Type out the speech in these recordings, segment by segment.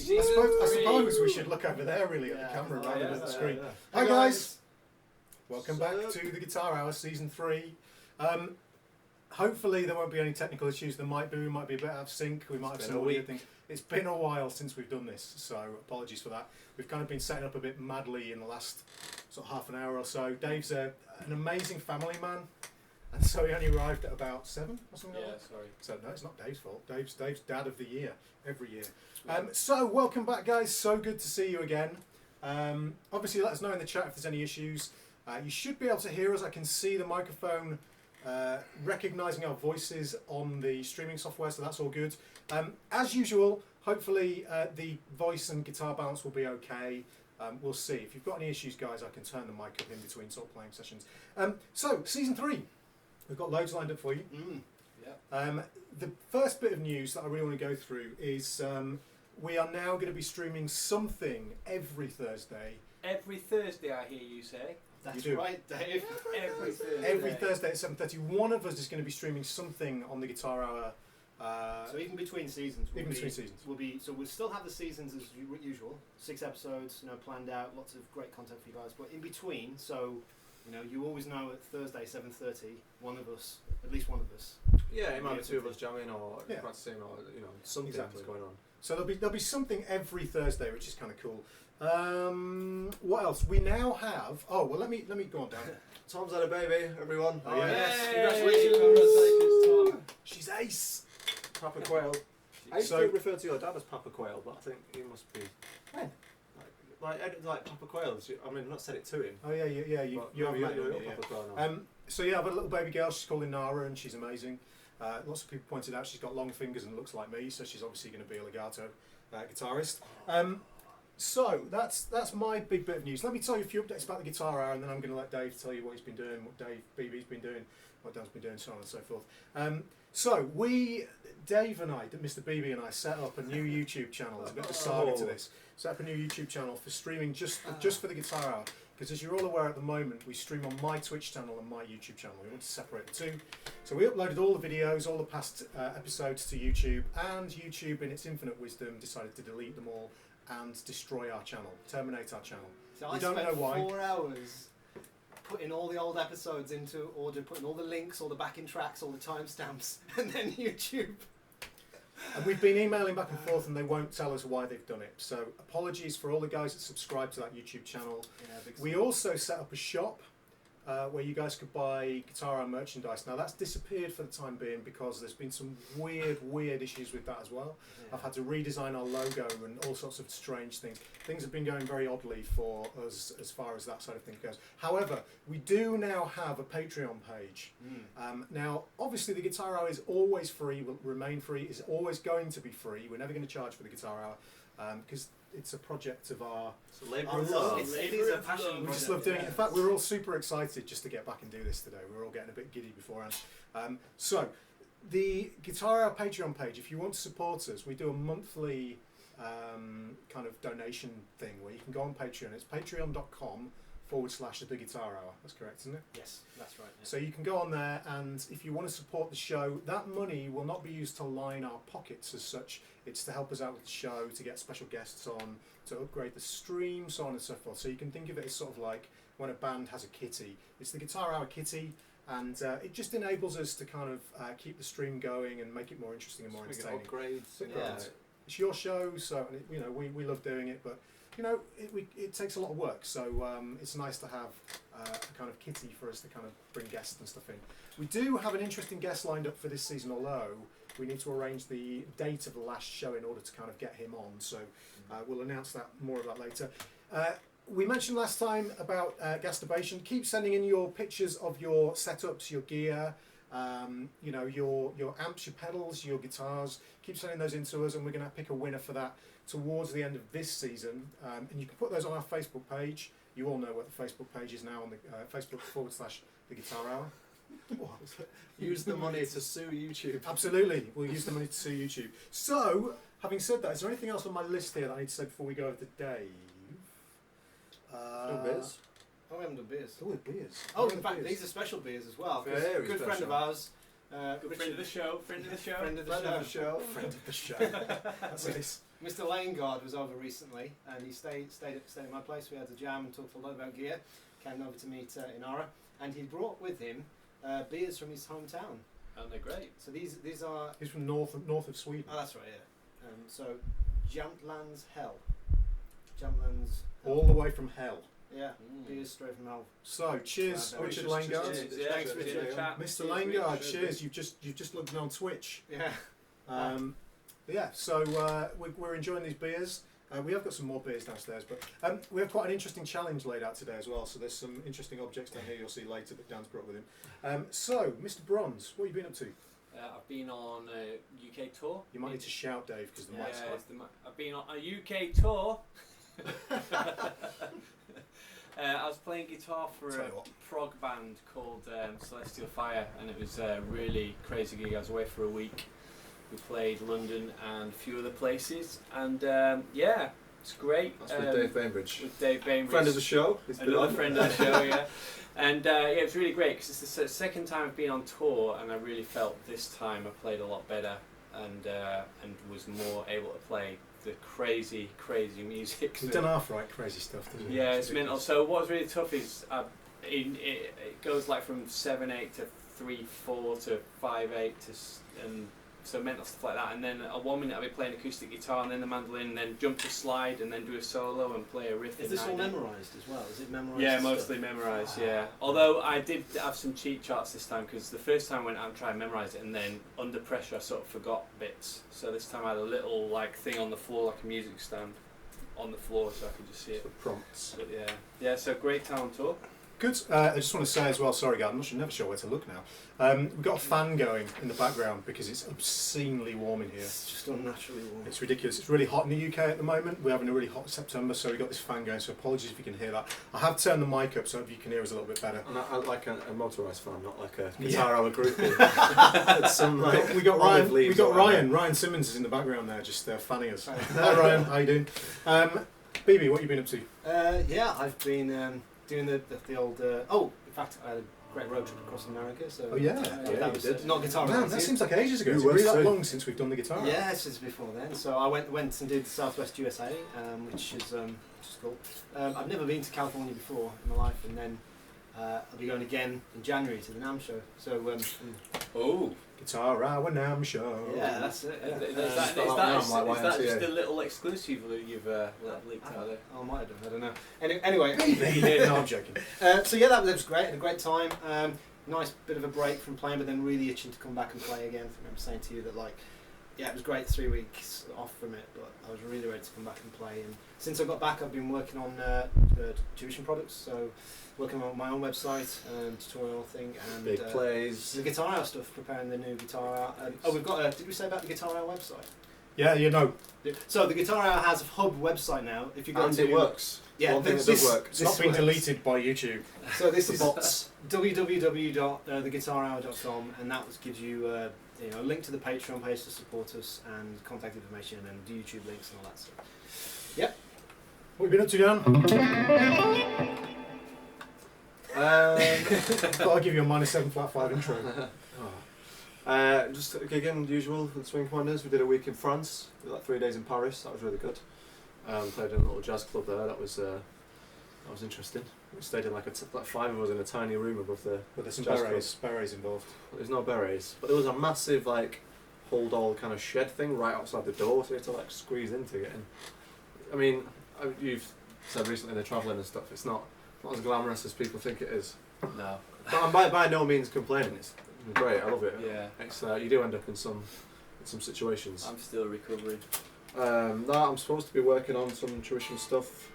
I suppose we should look over there really at the camera rather than the screen. Hi guys! Welcome back to the Guitar Hour Season 3. Hopefully there won't be any technical issues. There might be. We might be a bit out of sync. We might have some weird things. It's been a while since we've done this, so apologies for that. We've kind of been setting up a bit madly in the last sort of half an hour or so. Dave's an amazing family man, and so he only arrived at about 7 or something like that. Sorry. So no, it's not Dave's fault. Dave's Dad of the Year every year. So welcome back, guys. So good to see you again. Obviously, let us know in the chat if there's any issues. You should be able to hear us. I can see the microphone recognising our voices on the streaming software, so that's all good. As usual, hopefully the voice and guitar balance will be okay. We'll see. If you've got any issues, guys, I can turn the mic up in between sort of playing sessions. So, Season 3. We've got loads lined up for you. The first bit of news that I really want to go through is we are now going to be streaming something every Thursday. Every Thursday, I hear you say. That's right, Dave. Every Thursday. Every Thursday at 7:30. One of us is going to be streaming something on the Guitar Hour. So even between seasons, we'll still have the seasons as usual. 6 episodes, planned out, lots of great content for you guys. But in between, so you always know at Thursday 7:30, one of us, at least one of us. Yeah, it might be two of us jamming or practicing or something's going on. So there'll be something every Thursday, which is kind of cool. What else? We now have. Oh well, let me go on down. Tom's had a baby, everyone. Oh yes! Congratulations, Tom. She's ace. Papa Quail. I used to refer to your dad as Papa Quail, but I think he must be. When? Like Papa Quail. I mean, I've not said it to him. Oh yeah. You have met him, Papa Quail now. So yeah, I've got a little baby girl. She's called Inara, and she's amazing. Lots of people pointed out she's got long fingers and looks like me, so she's obviously going to be a legato guitarist. So that's my big bit of news. Let me tell you a few updates about the Guitar Hour, and then I'm going to let Dave tell you what he's been doing, what Dave BB's been doing, what Dan's been doing, so on and so forth. So Dave and I, Mr. BB and I, set up a new YouTube channel. There's a bit of a saga to this. Set up a new YouTube channel for streaming just for the Guitar Hour. Because as you're all aware at the moment, we stream on my Twitch channel and my YouTube channel. We want to separate the two. So we uploaded all the videos, all the past episodes to YouTube, and YouTube, in its infinite wisdom, decided to delete them all and destroy our channel, terminate our channel. So we I don't know spent why. 4 hours putting all the old episodes into order, putting all the links, all the backing tracks, all the timestamps, and then YouTube. And we've been emailing back and forth, and they won't tell us why they've done it. So apologies for all the guys that subscribe to that YouTube channel. We also set up a shop where you guys could buy Guitar Hour merchandise. Now that's disappeared for the time being because there's been some weird issues with that as well. Yeah. I've had to redesign our logo and all sorts of strange things. Things have been going very oddly for us as far as that side of things goes. However, we do now have a Patreon page. Now, obviously the Guitar Hour is always free, will remain free, is always going to be free. We're never going to charge for the Guitar Hour because it's a project of our... It's a labour of love. It is a passion. We just love doing it. In fact, we're all super excited just to get back and do this today. We're all getting a bit giddy beforehand. So, the Guitar Hour Patreon page, if you want to support us, we do a monthly kind of donation thing where you can go on Patreon. It's patreon.com/The Guitar Hour. That's correct, isn't it? Yes, that's right. Yeah. So you can go on there, and if you want to support the show, that money will not be used to line our pockets as such. It's to help us out with the show, to get special guests on, to upgrade the stream, so on and so forth. So you can think of it as sort of like when a band has a kitty. It's the Guitar Hour kitty, and it just enables us to kind of keep the stream going and make it more interesting and more entertaining. Upgrades. It's your show, so we love doing it, but it takes a lot of work, so it's nice to have a kind of kitty for us to kind of bring guests and stuff in. We do have an interesting guest lined up for this season, although we need to arrange the date of the last show in order to kind of get him on, so we'll announce more of that later. We mentioned last time about Gasturbation. Keep sending in your pictures of your setups, your gear, your amps, your pedals, your guitars. Keep sending those in to us, and we're going to pick a winner for that towards the end of this season. And you can put those on our Facebook page. You all know what the Facebook page is now on the Facebook.com/The Guitar Hour. Use the money to sue YouTube. Absolutely, we'll use the money to sue YouTube. So, having said that, is there anything else on my list here that I need to say before we go over to Dave? No beers. Oh, we haven't done beers. Oh, beers. Oh, in fact, these are special beers as well. Very good special. friend of ours. Friend of the show. Friend of the show. Friend of the show. That's nice. Mr. Laneguard was over recently, and he stayed at my place. We had a jam and talked a lot about gear. Came over to meet Inara, and he brought with him beers from his hometown. And they're great. So these are. He's from north of Sweden. Oh, that's right. Yeah. So Jamtlands Hell. Jamtlands. All the way from hell. Yeah. Beers straight from hell. So cheers, Richard Laneguard. Thanks, Richard. Mr. Laneguard, cheers. You've just looked on Twitch. Yeah. Yeah. So we're enjoying these beers. We have got some more beers downstairs, but we have quite an interesting challenge laid out today as well. So there's some interesting objects down here you'll see later that Dan's brought with him. So, Mr. Bronze, what have you been up to? I've been on a UK tour. You might need to shout, Dave, because the mic's hot. I've been on a UK tour. I was playing guitar for a prog band called Celestial Fire, and it was a really crazy gig. I was away for a week. We played London and a few other places, and yeah, it's great. That's with Dave Bainbridge. With Dave Bainbridge. Friend of the show. Another friend of the show, yeah. And yeah, it was really great because it's the second time I've been on tour, and I really felt this time I played a lot better and was more able to play the crazy music. You've done half right crazy stuff, doesn't it? Yeah, it's mental. So what was really tough is it goes like from 7/8 to 3/4 to 5/8 and so mental stuff like that. And then at 1 minute I'll be playing acoustic guitar and then the mandolin, and then jump to slide and then do a solo and play a riff. Is this all memorised as well? Is it memorised? Yeah, mostly memorised. Yeah. Although I did have some cheat charts this time because the first time I went out and tried to memorise it, and then under pressure I sort of forgot bits. So this time I had a little like thing on the floor, like a music stand on the floor, so I could just see it. The prompts. But yeah. So great time on tour. Good. I just want to say as well, sorry guys, I'm never sure where to look now. We've got a fan going in the background because it's obscenely warm in here. It's just unnaturally warm. It's ridiculous. It's really hot in the UK at the moment. We're having a really hot September, so we've got this fan going, so apologies if you can hear that. I have turned the mic up so if you can hear us a little bit better. And I like a motorised fan, not like a guitar hour group. Some, we got Ryan. We got Ryan. Ryan Simmons is in the background there, just fanning us. Hi Ryan, how you doing? BB, what have you been up to? Yeah, I've been doing the old. In fact, I had a great road trip across America. So that was not guitar. Man, that seems like ages ago. It's really that long since we've done the guitar. Yeah, since before then. So I went and did Southwest USA, which is cool. I've never been to California before in my life, and then I'll be going again in January to the NAMM show. So Guitar Hour NAMM show. Yeah, that's it. Yeah. Is that just a little exclusive that you've leaked out there? I might have done. I don't know. Anyway, no, I'm joking. So yeah, that was great. Had a great time. Nice bit of a break from playing, but then really itching to come back and play again. I remember saying to you that it was great 3 weeks off from it, but I was really ready to come back and play. And since I got back, I've been working on tuition products. So working on my own website, tutorial thing, and big plays. The Guitar Hour stuff, preparing the new Guitar Hour. We've got did we say about the Guitar Hour website? Yeah, you know. So the Guitar Hour has a hub website now. If you go and it works. Yeah, this does work. It's not been deleted by YouTube. So this is www.theguitarhour.com, and that gives you a link to the Patreon page to support us, and contact information, and then YouTube links and all that stuff. Yep. What have you been up to, Dan? Thought I'd give you a -7 flat 5 intro. Just again, usual with Swing Commanders. We did a week in France. We did like 3 days in Paris. That was really good. Played in a little jazz club there. That was interesting. We stayed in like 5 of us in a tiny room above the. But there's some berets involved. There's no berets, but there was a massive hold all kind of shed thing right outside the door, so you had to squeeze in to get in. I mean, you've said recently they're travelling and stuff. It's not as glamorous as people think it is. No. But I'm by no means complaining. It's great. I love it. Yeah. It's you do end up in some situations. I'm still recovering. No, I'm supposed to be working on some tuition stuff,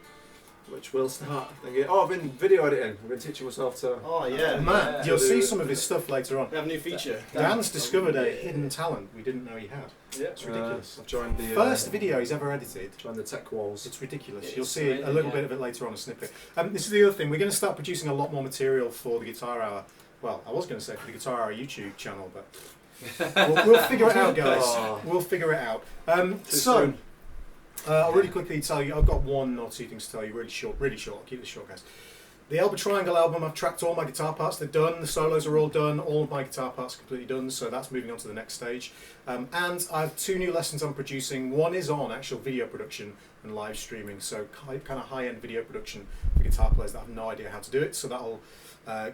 which will start. I've been video editing. I've been teaching myself to. Oh yeah, man! You'll see some of his stuff later on. We have a new feature. Dan's discovered a hidden talent we didn't know he had. Yeah, it's ridiculous. I've joined the first video he's ever edited. Joined the Tech Walls. It's ridiculous. You'll see a little bit of it later on, a snippet. This is the other thing. We're going to start producing a lot more material for the Guitar Hour. Well, I was going to say for the Guitar Hour YouTube channel, but we'll figure it out, guys. We'll figure it out. I'll really quickly tell you. I've got 1 or 2 things to tell you. Really short. I'll keep this short, guys. The Elba Triangle album, I've tracked all my guitar parts, they're done, the solos are all done, all of my guitar parts are completely done, so that's moving on to the next stage. And I have 2 new lessons I'm producing. One is on actual video production and live streaming, so kind of high-end video production for guitar players that have no idea how to do it, so that'll, how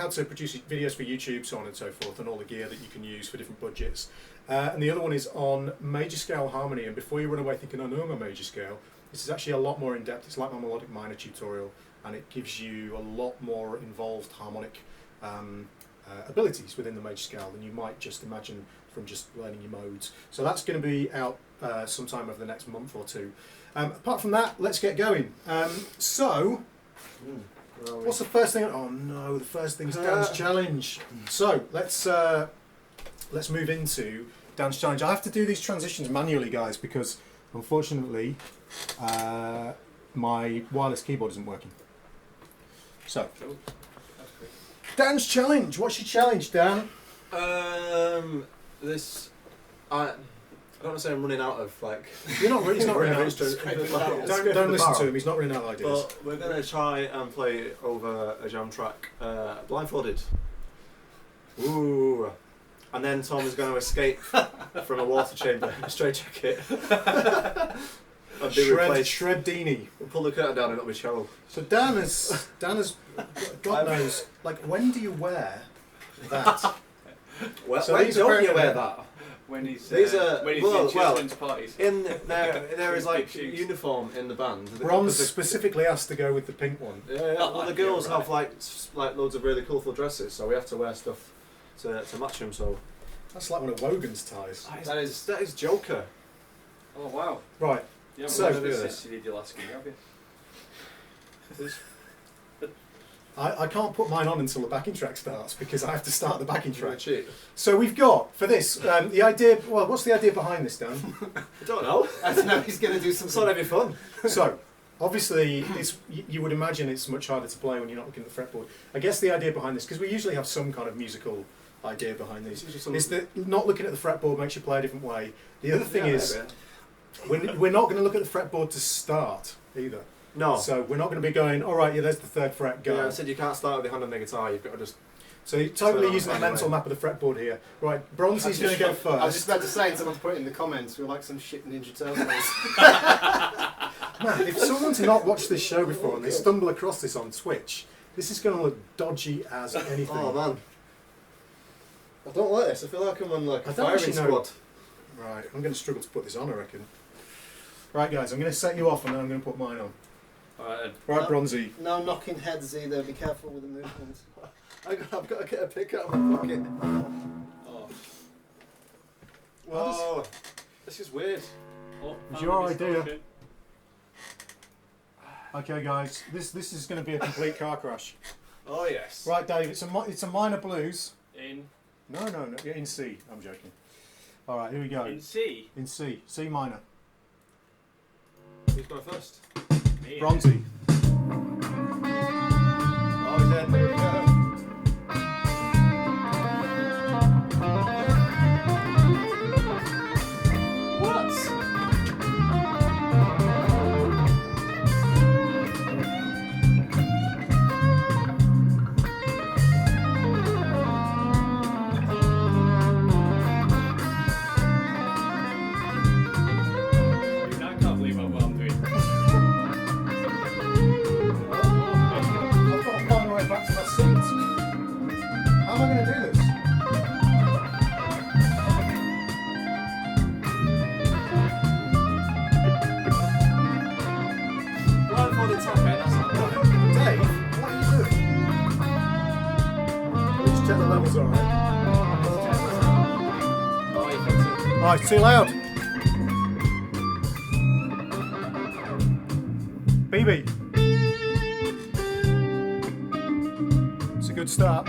to produce videos for YouTube, so on and so forth, and all the gear that you can use for different budgets. And the other one is on major scale harmony, and before you run away thinking, I know my major scale, this is actually a lot more in-depth. It's like my melodic minor tutorial, and it gives you a lot more involved harmonic abilities within the major scale than you might just imagine from just learning your modes. So that's going to be out sometime over the next month or 2. Apart from that, let's get going. What's the first thing? Oh no, the first thing is Dan's challenge. So let's move into Dan's challenge. I have to do these transitions manually, guys, because unfortunately my wireless keyboard isn't working. So, Dan's challenge. What's your challenge, Dan? I don't want to say I'm running out of like. You're not really. He's not running out. Don't listen to him. He's not running out of ideas. But we're going to try and play over a jam track, blindfolded. Ooh. And then Tom is going to escape from a water chamber in a straight jacket. Shreddini. We'll pull the curtain down and it'll be shallow. So Dan has, God knows, like, when do you wear that? When So don't these you apparently- wear that? When he's These are- when he's well, in children's parties. There is like Shoes. uniform in the band. Bronze specifically asked to go with the pink one. Yeah, well, the girls Yeah, right. have like loads of really colourful dresses, so we have to wear stuff to match them. So That's like one of Wogan's ties. that is Joker. Oh wow! Right. Yeah, So- so this CD Delasky, have you? I can't put mine on until the backing track starts because I have to start the backing track. Cheat. So we've got, for this, the idea, well, what's the idea behind this, Dan? I don't know. I don't know. He's going to do It's not something. every fun. So, obviously, you would imagine it's much harder to play when you're not looking at the fretboard. I guess the idea behind this, because we usually have some kind of musical idea behind these, is that not looking at the fretboard makes you play a different way. The other thing is, we're not going to look at the fretboard to start either. No. So we're not going to be going, all right, yeah, there's the 3rd fret, go. Yeah, I said you can't start with the hand on the guitar. You've got to just. So you're totally So using the anyway. mental map of the fretboard here. Right, Bronzy's going to go first. I was just about to say, and someone put it in the comments, we're like some shit Ninja Turtles. Man, if someone's not watched this show before and they stumble across this on Twitch, this is going to look dodgy as anything. Oh man. I don't like this. I feel like I'm on like I a don't firing actually know- squad. Right, I'm going to struggle to put this on, I reckon. Right, guys, I'm going to set you off and then I'm going to put mine on. Alright then. Right, No. Bronzy. No knocking heads either. Be careful with the movements. I've got to get a pick out of my pocket. Oh. Whoa. This is weird. Oh, It's your found a idea. distortion. Okay, guys, this is going to be a complete car crash. Oh yes. Right, Dave, it's a minor blues. In No, yeah, in C. I'm joking. All right, here we go. in C. In C, C minor. Who's going first? Me. Bronzy. Oh, he's in. Here we go. Dude, I can't believe what I'm doing. I've got to find my way back to my seat. How am I going to do this? Blindfolded top, mate. That's not bad. Dave, what are you doing? Let's check the levels all right. Oh, you fixed it. Oh, it's too loud. BB. It's a good start.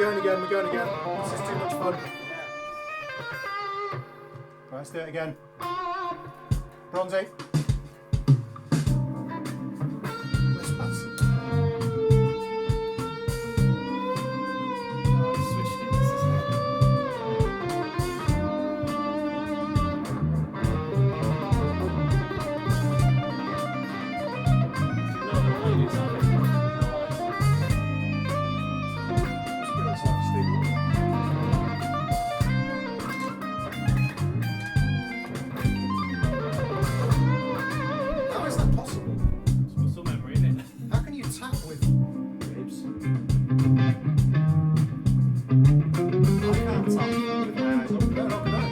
going again. We're going again. This is too much fun. Right, let's do it again. Bronzy. How is that possible? Muscle memory, isn't it? How can you tap with ribs? I can't tap with my eyes open. Better not be that.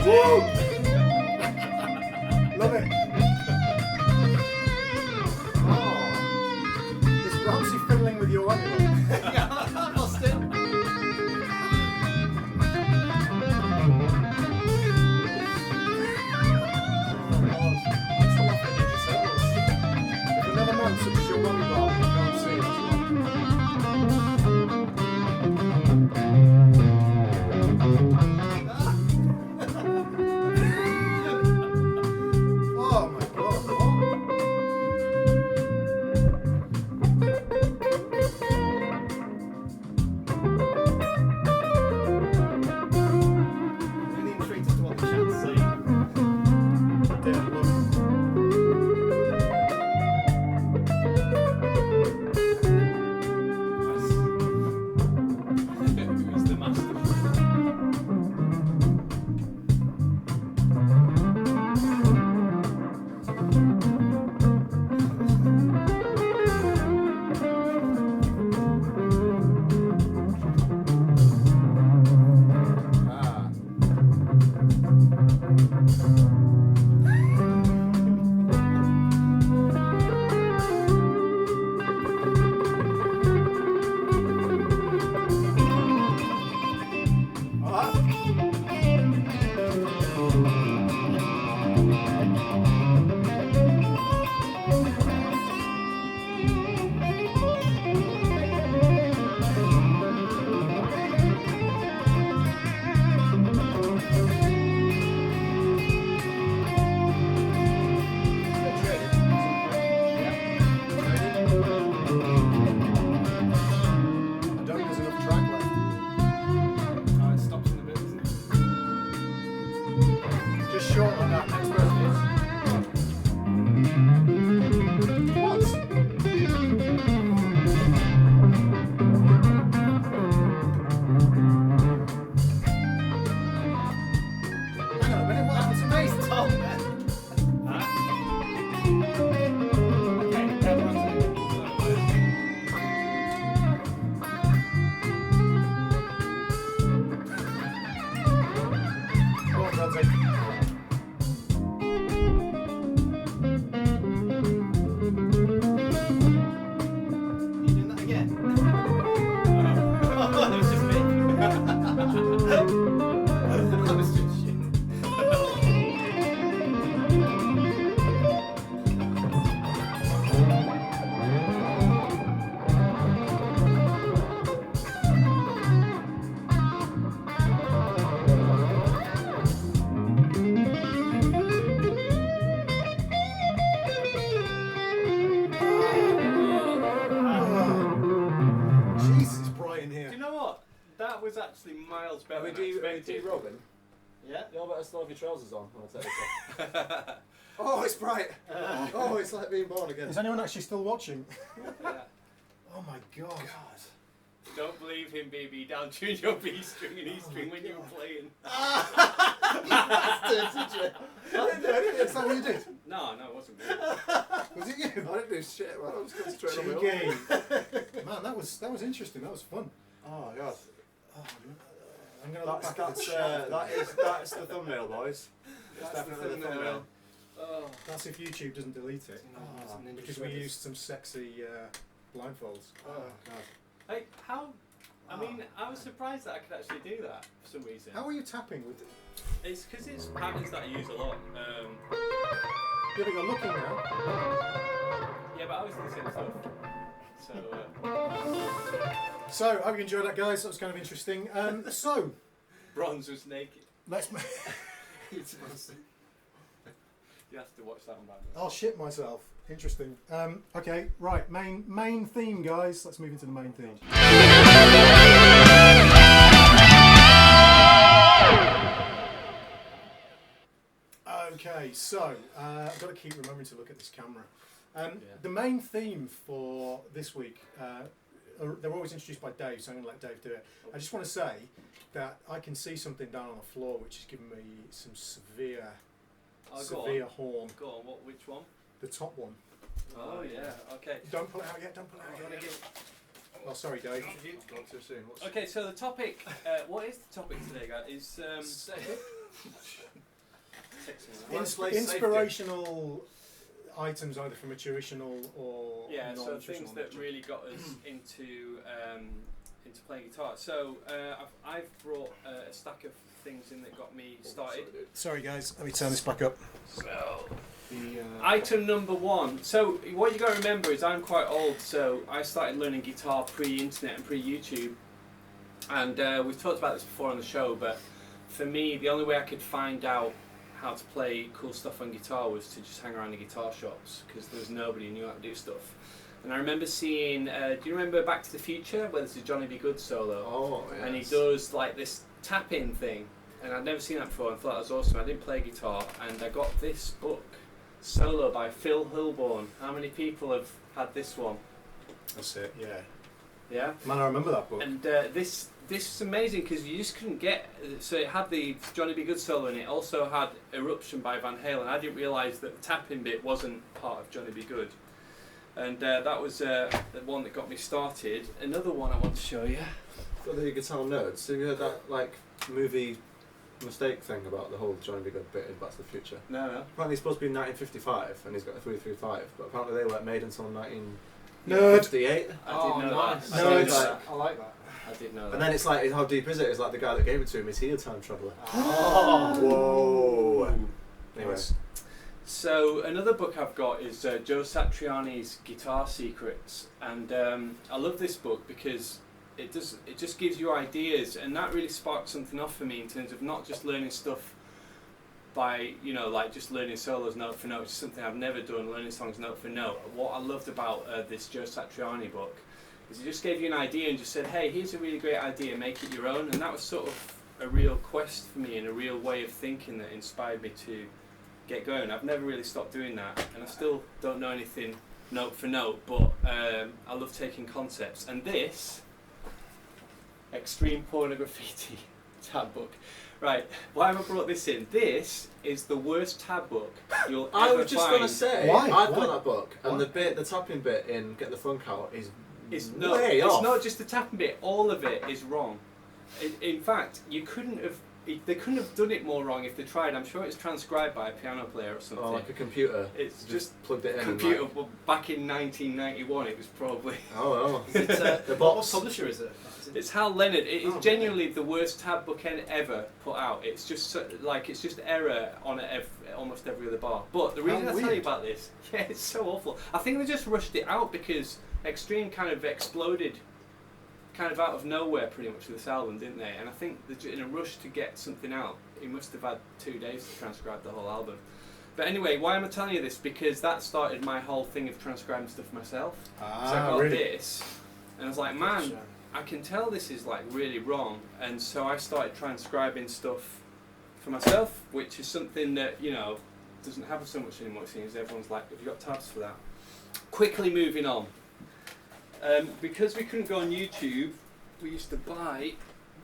Woo! Love it. Oh. Is Ramsey fiddling with your animal? Yeah, I lost it. That's the laugh at Ninja Turtles. If another man touches your wummy bar, you can't see it. Oh my god, what? Really intrigued as to what the chat's saying. Damn, look. Who's the master? Ah. I don't think there's enough track left. Oh, it stops in the middle, doesn't it? Just short on that next person is. What? Hang on a minute, what happened to me? Tom, man. Okay, everyone's in. Go on, Bronzy. You doing that again? Oh, that was just me. That was just shit. Jesus, it's bright in here. Do you know what? That was actually miles better Are we than I expected. Robin? Yeah? You better still have your trousers on when I take this off. Oh, it's bright. Oh, it's like being born again. Is anyone actually still watching? Yeah. Oh my god. Don't believe him, baby. Down tune your B string and E string when you were playing. Is that what you did? No, it wasn't me. Was it you? I didn't do shit, man. I was concentrating on my own. Cheeky. Man, that was interesting. That was fun. Oh, God. I'm gonna look back at the That's the thumbnail, boys. It's That's definitely the the thumbnail. Oh. That's if YouTube doesn't delete it. Oh, Because we used some sexy blindfolds. Oh, God. Hey, how I mean, I was surprised that I could actually do that for some reason. How are you tapping with it? It's because it's patterns that I use a lot. Here we go, looking now. Yeah, but I was doing the same stuff. So, So, I hope you enjoyed that, guys. That was kind of interesting. So, Bronze was naked. let's. You have to watch that one back. I'll shit myself. Interesting. Okay, right. Main theme, guys. Let's move into the main theme. Okay, so I've got to keep remembering to look at this camera. The main theme for this week, they're always introduced by Dave, so I'm going to let Dave do it. I just want to say that I can see something down on the floor which is giving me some severe horn. Go on, which one? The top one. Oh, yeah, okay. Don't pull it out yet, don't pull it out yet. Oh, sorry, Dave. Gone too soon. Okay, so the topic, what is the topic today, guys? Is inspirational items either from a traditional or yeah, so non-traditional things that nature. really got us into playing guitar. So I've brought a stack of things in that got me started. Sorry guys, let me turn this back up. So item number one. So what you got to remember is I'm quite old, so I started learning guitar pre-internet and pre-YouTube, and we've talked about this before on the show. But for me, the only way I could find out how to play cool stuff on guitar was to just hang around the guitar shops, because there was nobody who knew how to do stuff. And I remember seeing, do you remember Back to the Future, where there's a Johnny B. Good solo? Oh, yes. And he does like this tapping thing, and I'd never seen that before and thought that was awesome. I didn't play guitar, and I got this book, Solo by Phil Hilborn. How many people have had this one? That's it, yeah. Yeah? Man, I remember that book. And this is amazing because you just couldn't get. So it had the Johnny B. Good solo, and it also had Eruption by Van Halen. I didn't realise that the tapping bit wasn't part of Johnny B. Good, and that was the one that got me started. Another one I want to show you. For the guitar nerds, have you heard that movie mistake thing about the whole Johnny B. Good bit in Back to the Future? No. Apparently it's supposed to be 1955, and he's got a 335, but apparently they weren't made until 1958. I didn't know nice. that. No, I didn't it's- know that. I like that. I didn't know that. And then it's like, how deep is it? It's like the guy that gave it to him, is he a time traveller? Oh. Whoa! Anyway. Nice. So another book I've got is Joe Satriani's Guitar Secrets, and I love this book because it just gives you ideas, and that really sparked something off for me in terms of not just learning stuff by just learning solos note for note, which is something I've never done, learning songs note for note. What I loved about this Joe Satriani book is it just gave you an idea and just said, hey, here's a really great idea, make it your own. And that was sort of a real quest for me and a real way of thinking that inspired me to get going. I've never really stopped doing that, and I still don't know anything note for note, but I love taking concepts. And this Extreme Pornography tab book. Right, why have I brought this in? This is the worst tab book you'll ever find. I was just going to say, Why? I've Why? got that book, and Why? the tapping bit in Get the Funk Out is It's way off. not just the tapping bit, all of it is wrong. In fact, they couldn't have done it more wrong if they tried. I'm sure it's transcribed by a piano player or something. Oh, like a computer. It's just plugged it in. computer. And Well, back in 1991, it was probably. oh. Is it, The what box. publisher is it? It's Hal Leonard. It is Oh, genuinely the worst tab book ever put out. It's just it's just error on almost every other bar. But the reason How I tell you weird. about this, yeah, it's so awful. I think they just rushed it out because Extreme kind of exploded, kind of out of nowhere, pretty much with this album, didn't they? And I think that in a rush to get something out, he must have had 2 days to transcribe the whole album. But anyway, why am I telling you this? Because that started my whole thing of transcribing stuff myself. So I got really? this, and I was like, man, I can tell this is like really wrong, and so I started transcribing stuff for myself, which is something that doesn't happen so much anymore. It seems everyone's like, "Have you got tabs for that?" Quickly moving on, because we couldn't go on YouTube, we used to buy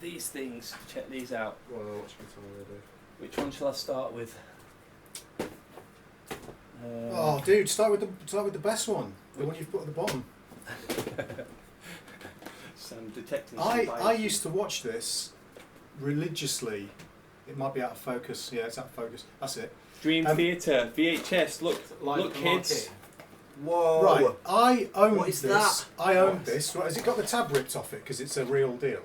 these things. Check these out. Well, which guitar they do? Which one shall I start with? Oh, dude, start with the best one, the one you've put at the bottom. Some detecting. some I bias. used to watch this religiously. It might be out of focus. Yeah, it's out of focus. That's it. Dream Um, Theatre VHS. Look, Live look, at the kids. Whoa! Right, I owned What is this. that? I owned What? this. Right, has it got the tab ripped off it? Because it's a real deal.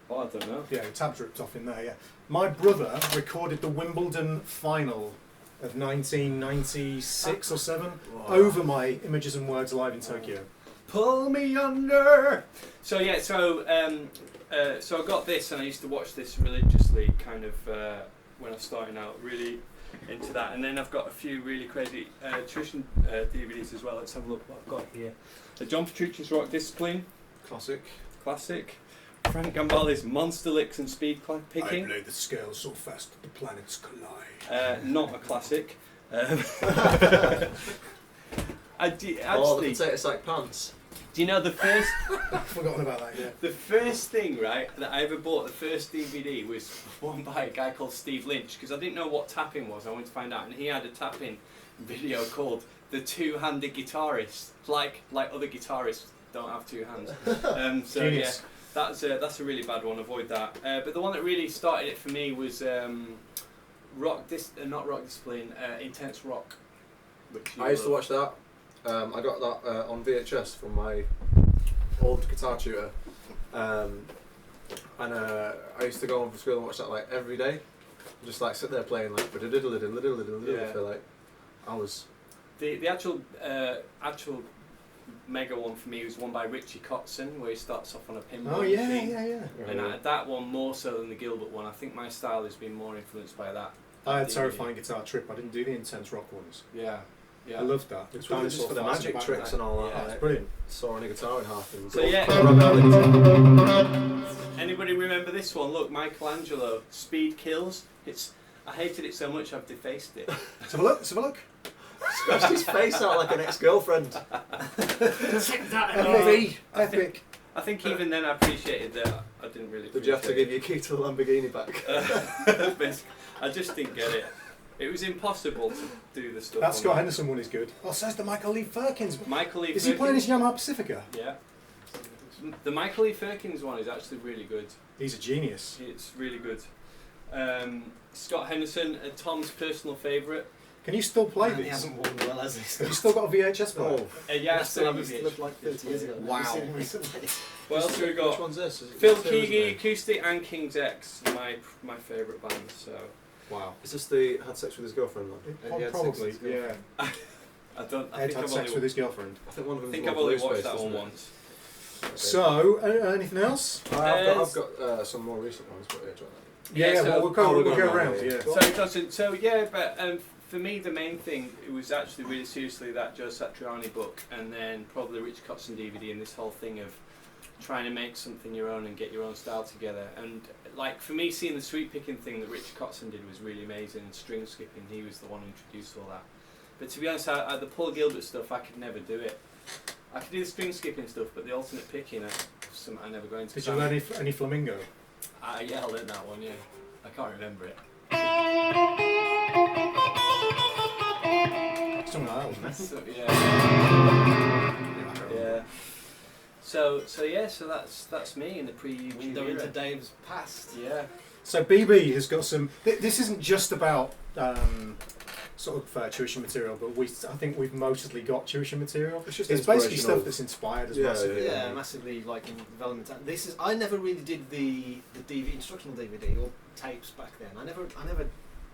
Oh, I don't know. Yeah, the tab's ripped off in there, yeah. My brother recorded the Wimbledon final of 1996 or 7 Whoa. over my Images and Words Live in Tokyo. Pull me under. So yeah, so I got this, and I used to watch this religiously, kind of when I was starting out, really into that. And then I've got a few really crazy tuition DVDs as well. Let's have a look what I've got here. The John Petrucci's Rock Discipline, Classic. classic. Frank Gambale's Monster Licks and Speed Picking, I play the scales so fast that the planets collide. not a classic. Actually, Oh, the potato sack pants. do you know the first? I've forgotten about that, yeah. The first thing, right, that I ever bought, the first DVD, was one by a guy called Steve Lynch, because I didn't know what tapping was. I wanted to find out, and he had a tapping video called "The Two-Handed Guitarist," like other guitarists don't have two hands. So Genius. yeah, that's a really bad one. Avoid that. But the one that really started it for me was not Rock Discipline, Intense Rock. Which I used to watch that. I got that on VHS from my old guitar tutor, and I used to go home from school and watch that like every day. Just like sit there playing like for like hours. The actual mega one for me was one by Richie Kotzen, where he starts off on a pinball Oh, yeah, machine. yeah. And that one more so than the Gilbert one. I think my style has been more influenced by that. I had DVD. Terrifying Guitar Trip. I didn't do the intense rock ones. Yeah, yeah. I loved that. It's really just for the magic tricks and all that. Yeah, It's Like, brilliant. sawing a guitar in half and So, yeah. Rockabilly. Anybody remember this one? Look, Michelangelo, Speed Kills. I hated it so much I've defaced it. Let's have a look. Let's have a look. Scratched his face out like an ex-girlfriend. Check that Epic. Epic. I think even then I appreciated that. I didn't really. Did you have to give your key to the Lamborghini back? I just didn't get it. It was impossible to do the stuff. That on Scott it. Henderson one is good. Oh, says the Michael Lee Firkins. Michael Lee. Is he playing his Yamaha Pacifica? Yeah. The Michael Lee Firkins one is actually really good. He's a genius. It's really good. Scott Henderson, Tom's personal favourite. Can you still play Man, he these? hasn't worn well, has he? Have you still got a VHS player? Oh, Yeah, I I still have a used to VH. look like 30 years ago. Wow. Have you seen him recently? What else have we which got? one's this? Is it Phil two, isn't Keaggy, it? Acoustic, and King's X, my favourite band. So Wow. Is this the had sex with his girlfriend one? He had sex with Probably, his yeah. girlfriend. I don't. I Ed think had I've sex only, with his girlfriend. I think one of I them. think I've only watched that one once. So, anything else? I've got some more recent ones, but yeah, try that. Yeah, so- well, we'll go, we're we'll going go around, around, yeah. yeah. So it doesn't. So yeah, but for me the main thing it was actually really seriously that Joe Satriani book, and then probably the Rich Kotzen DVD, and this whole thing of trying to make something your own and get your own style together. And like for me, seeing the sweep picking thing that Rich Kotzen did was really amazing. And string skipping, he was the one who introduced all that. But to be honest, the Paul Gilbert stuff, I could never do it. I could do the string skipping stuff, but the alternate picking, I never go into. Did you learn any flamingo? Yeah, I learned that one. Yeah, I can't remember it. Something like that, wasn't it? So, yeah. Yeah. So that's me in the pre-YouTube Window era. into Dave's past. Yeah. So BB has got some. This isn't just about sort of tuition material, but I think we've mostly got tuition material. It's just It's basically inspirational. stuff that's inspired us Yeah, massively. Yeah, massively like in development. This is I never really did the DVD instructional DVD or tapes back then. I never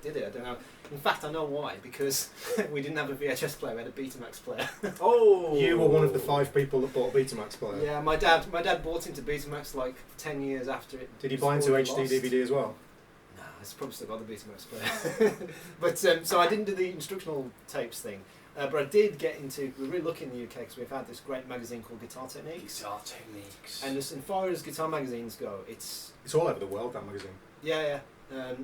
did it. I don't know. In fact, I know why, because we didn't have a VHS player. We had a Betamax player. Oh, You were one of the 5 people that bought Betamax player. Yeah, my dad bought into Betamax like 10 years after it. Did he was buy into already HD lost. DVD as well? No, it's probably still got the Betamax player. But so I didn't do the instructional tapes thing. But I did get into. We're really lucky in the UK because we've had this great magazine called Guitar Techniques. Guitar techniques. And as far as guitar magazines go, it's It's all over the world, that magazine. yeah.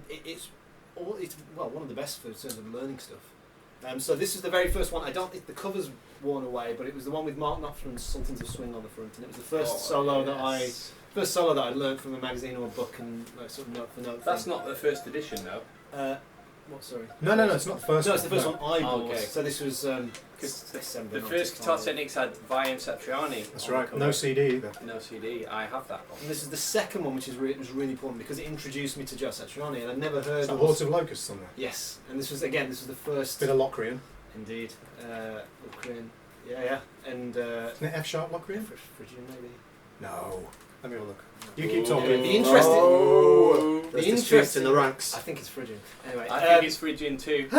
It's one of the best for in terms of learning stuff. So this is the very first one. The cover's worn away, but it was the one with Mark Knopfler's Sultans of Swing on the front, and it was the first solo that I learned from a magazine or a book and like, sort of note for note. That's thing. not the first edition though. What? Sorry. No, it's not the first No, one. it's the first one I bought. okay. So this was December. The first Guitar 95. Techniques had Vian Satriani. That's on the right. cover. No CD either. No CD. I have that one. And this is the second one, which was really important because it introduced me to Joe Satriani, and I'd never heard. It's the of Hordes of Locusts on there. Yes, and this was the first. Bit of Locrian. Indeed, Locrian. Yeah. And Isn't it F sharp Locrian? Phrygian maybe. No. Let me have a look. You keep talking. The interesting. Oh, The there's disputes interesting in the ranks. I think it's Phrygian. Anyway, I think it's Phrygian too.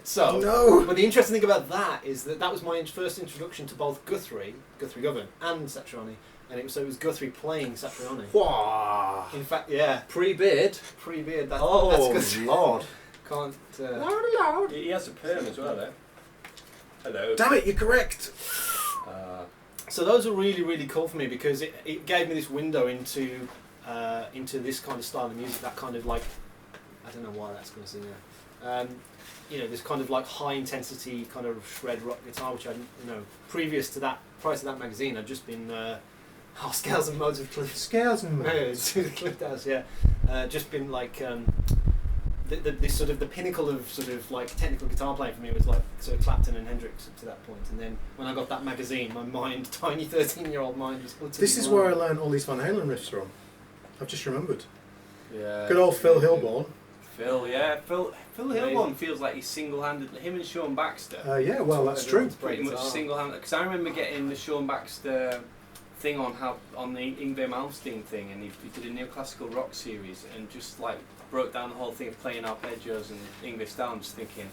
so. No. But the interesting thing about that is that was my first introduction to both Guthrie Govan, and Satriani, and it was Guthrie playing Satriani. Wow. In fact, yeah, Pre-beard. pre-beard. That's Guthrie. Lord. Can't. Loud. He has a perm as well, though. Hello. Damn it, you're correct. So those are really, really cool for me because it gave me this window into this kind of style of music. That kind of like, I don't know why that's going to sing there. This kind of like high intensity kind of shred rock guitar, which I, prior to that magazine, I'd just been Scales and Modes of Cliff. Scales and Modes. Cliff House, yeah. Just been like this sort of the pinnacle of sort of like technical guitar playing for me was like sort of Clapton and Hendrix up to that point, and then when I got that magazine, my mind, tiny 13-year-old mind, was utterly This is blown. where I learned all these Van Halen riffs from. I've just remembered. Yeah. Good old Phil Hilborn. Phil Hilborn feels like he's single-handedly, him and Sean Baxter. Yeah, well, that's true. Pretty much single-handed. Because I remember getting the Sean Baxter thing on the Yngwie Malmsteen thing, and he did a neoclassical rock series, and just like broke down the whole thing of playing arpeggios and English style. I'm just thinking,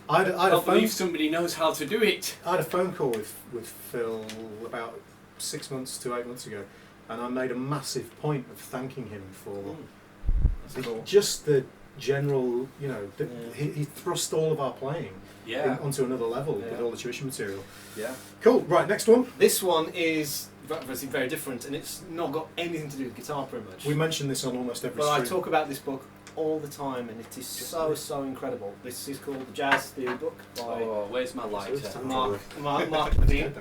I can't believe somebody knows how to do it. I had a phone call with Phil about 6 months to 8 months ago, and I made a massive point of thanking him for That's cool. just the general, he thrust all of our playing onto another level with all the tuition material. Yeah. Cool. Right, next one. This one is obviously very different, and it's not got anything to do with guitar pretty much. We mentioned this on almost every But I stream. talk about this book all the time, and it is so incredible. This is called The Jazz Theory Book by Oh, where's my lighter? Mark Levine.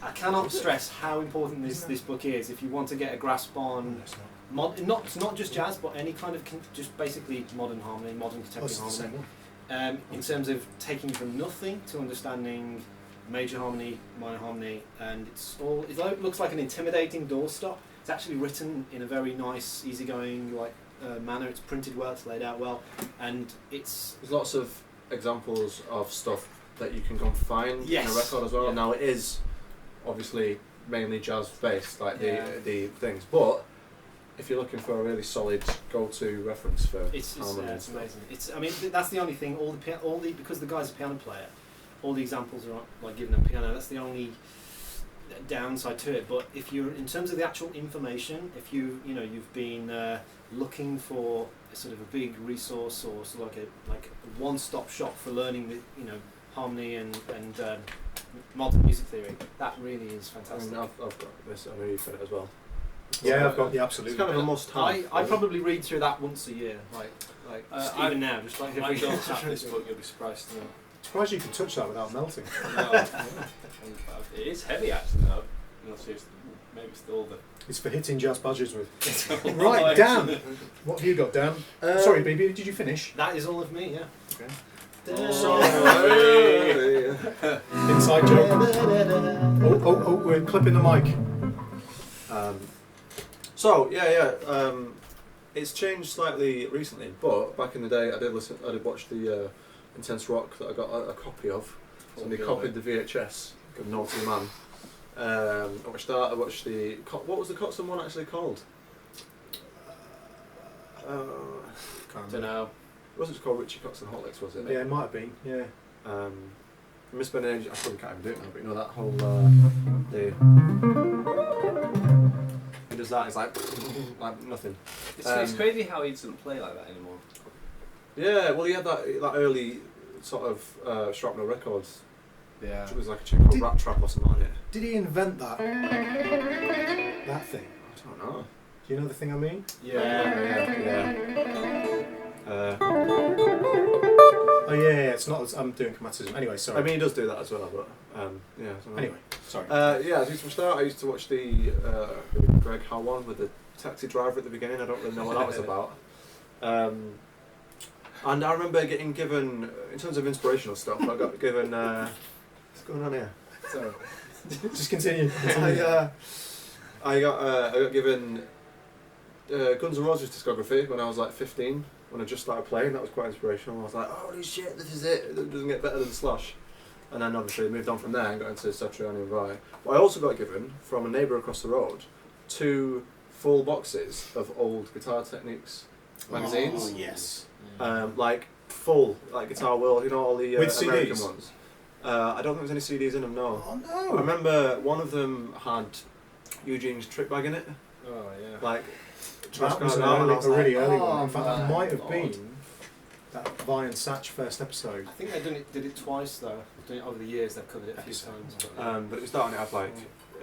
I cannot stress how important this book is if you want to get a grasp on not just jazz, but any kind of just basically modern harmony, modern contemporary harmony. In terms of taking from nothing to understanding major harmony, minor harmony, and it looks like an intimidating doorstop. It's actually written in a very nice, easygoing manner. It's printed well, it's laid out well, and there's lots of examples of stuff that you can go and find in a record as well. Yeah. Now it is obviously mainly jazz based, like the things, but if you're looking for a really solid go-to reference for harmony, it's amazing. That's the only thing. Because the guy's a piano player, all the examples are like given a piano. That's the only downside to it. But if you're in terms of the actual information, if you've been looking for a sort of a big resource or sort of like a one-stop shop for learning the harmony and modern music theory, that really is fantastic. I mean, I've got this. I know you've got it as well. Yeah, I've got the absolute. It's kind of a must-have. I probably read through that once a year, even now, just like I every don't have this book, you'll be surprised to know. Surprised you can touch that without melting. No. It is heavy actually though. No, seriously, maybe it's all the... It's for hitting jazz badges with. Right, Right, Dan. What have you got, Dan? Sorry, baby, did you finish? That is all of me, yeah. Okay. Sorry. Inside joke. Oh, we're clipping the mic. It's changed slightly recently, but back in the day, I did watch the Intense Rock that I got a copy of. Somebody copied the VHS. Good naughty man. I watched that. I watched the. What was the Kotzen one actually called? Don't know. It wasn't called Richie Kotzen Hotlicks, was it? Yeah, it might have been. Yeah. Miss Ben Age, I probably can't even do it now, but you know that whole he does that. It's like nothing. It's crazy how he doesn't play like that anymore. Yeah, well, he had that early sort of Shrapnel Records. Yeah. It was like a chick called Rat Trap or something like it. Did he invent that? That thing? I don't know. Do you know the thing I mean? Yeah. Oh yeah, it's not. I'm doing chromatism. Anyway, sorry. I mean, he does do that as well, but yeah. Anyway, sorry. I used to start. I used to watch the Greg Howe one with the taxi driver at the beginning. I don't really know what that was about. And I remember getting given, in terms of inspirational stuff, I got given. What's going on here? Sorry. Just continue. I got given Guns N' Roses discography when I was like 15. When I just started playing, that was quite inspirational. I was like, holy shit, this is it. It doesn't get better than Slash. and then obviously moved on from there and got into Satriani and Vai. But I also got given from a neighbour across the road 2 full boxes of old Guitar Techniques magazines. Oh, yes. Like full, like Guitar World, you know, all the With American CDs? ones. I don't think there's any CDs in them, no. Oh I no! remember one of them had Eugene's Trick Bag in it, Oh yeah. like. That was and a I was really like, early oh one. In fact, that my might have God. been that Vi and Satch first episode. I think they did it twice though. Over the years, they've covered it a few times. But, But it was that, and it had like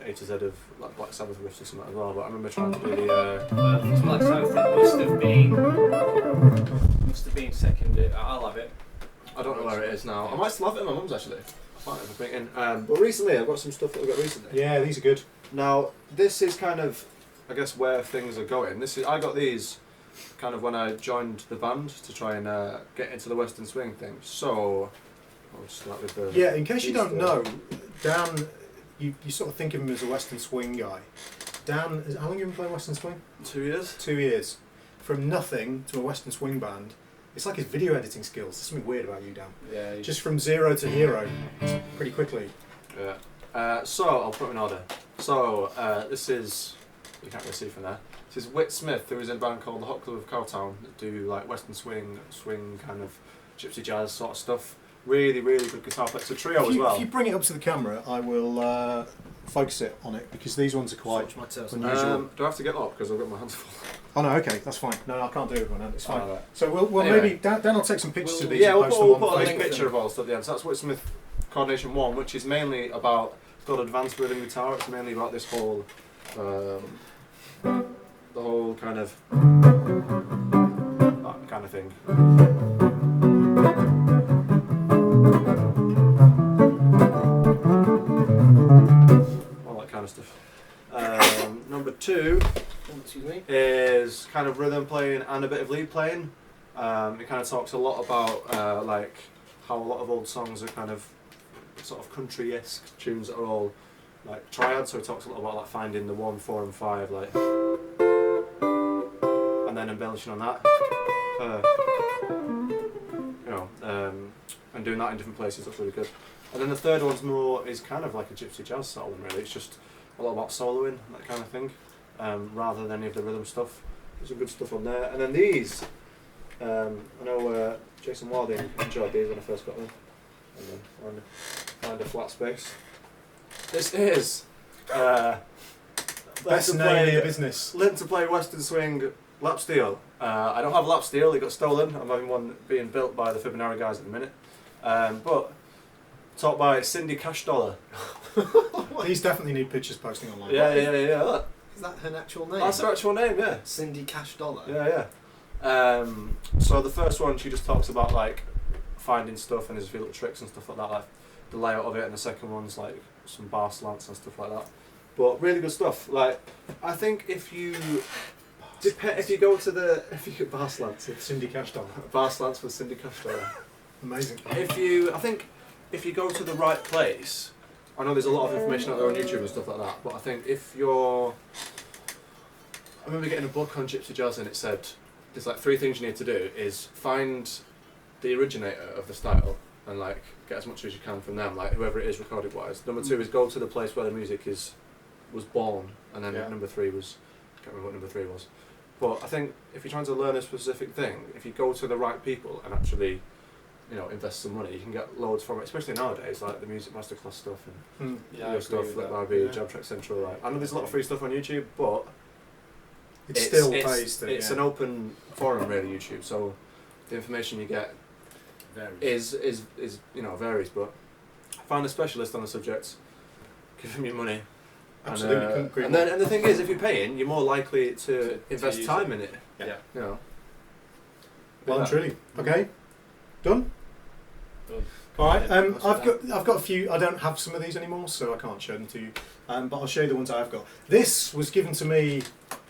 A to Z of like Black Sabbath riffs or something as well. But I remember trying to do the. Well, it's Black Sabbath. It must have been second. I'll have it. I don't know where it is now. I might still have it at my mum's actually. I might have a thing in. But recently, I've got some stuff that I got recently. Yeah, these are good. Now, this is kind of, I guess, where things are going. I got these kind of when I joined the band to try and get into the Western swing thing. So, I'll start with the. Yeah, in case you these don't two. know, Dan, you sort of think of him as a Western swing guy. Dan, how long have you been playing Western swing? 2 years. 2 years. From nothing to a Western swing band. It's like his video editing skills. There's something weird about you, Dan. Yeah. Just from 0 to hero, pretty quickly. Yeah. So I'll put them in order. So this is, you can't really see from there. This is Whit Smith, who is in a band called the Hot Club of Cowtown, that do like Western swing kind of gypsy jazz sort of stuff. Really, really good guitar player. It's a trio as well. If you bring it up to the camera, I will focus it on it because these ones are quite Watch my toes. unusual. Do I have to get up because I've got my hands full? Oh no, okay, that's fine. No, I can't do it with one hand. It's fine. Alright. So we'll Anyway. maybe Dan will take some pictures of these Yeah, and we'll post put, them we'll on put a Facebook. picture of all stuff at the end. So that's Whit Smith Coordination 1, which is mainly about, it's called Advanced Rhythm Guitar. It's mainly about this whole, the whole kind of, that kind of thing. All that kind of stuff. Number 2 Excuse me. is kind of rhythm playing and a bit of lead playing. It kind of talks a lot about like how a lot of old songs are kind of sort of country-esque tunes that are all like triad. So it talks a lot about like finding the 1, 4, and 5, like, and then embellishing on that. You know, and doing that in different places. That's really good. And then the third one's more is kind of like a gypsy jazz sort of one, really. It's just a lot about soloing, that kind of thing, rather than any of the rhythm stuff. There's some good stuff on there. And then these, I know Jason Wilding enjoyed these when I first got them. And then find a flat space. This is Best name in the business. Learn to play Western Swing lap steel. I don't have lap steel, it got stolen. I'm having one being built by the Fibonacci guys at the minute. But taught by Cindy Cash Dollar. These definitely need pictures posting online. Yeah. Look. Is that her actual name? That's her actual name, yeah. Cindy Cash Dollar. Yeah. So the first one, she just talks about like finding stuff and there's a few little tricks and stuff like that, like the layout of it, and the second one's like some bar slants and stuff like that. But really good stuff. Like, I think if you go to the bar slants, Cindy Cash Dollar. bar slants for Cindy Cash Dollar. Amazing. I think if you go to the right place, I know there's a lot of information out there on YouTube and stuff like that, but I think if you're, I remember getting a book on gypsy jazz and it said there's like 3 things you need to do is find the originator of the style and like get as much as you can from them, like whoever it is recorded wise. Number 2 is go to the place where the music was born, and then number 3 was, I can't remember what number 3 was. But I think if you're trying to learn a specific thing, if you go to the right people and actually, you know, invest some money, you can get loads from it, especially nowadays, like the Music Masterclass stuff and Yeah, your stuff, like Barbie, Jab Track Central. Like, I know there's a lot of free stuff on YouTube, but It still pays it's to. an open forum, really, YouTube. So the information you get is you know, varies. But find a specialist on the subject, give them your money. Absolutely, couldn't agree more. And the thing is, if you're paying, you're more likely to invest use time it. in it. Yeah. You know. Well and Yeah. truly. Okay, done. Done. All right. Yeah, I've got a few. I don't have some of these anymore, so I can't show them to you. But I'll show you the ones I've got. This was given to me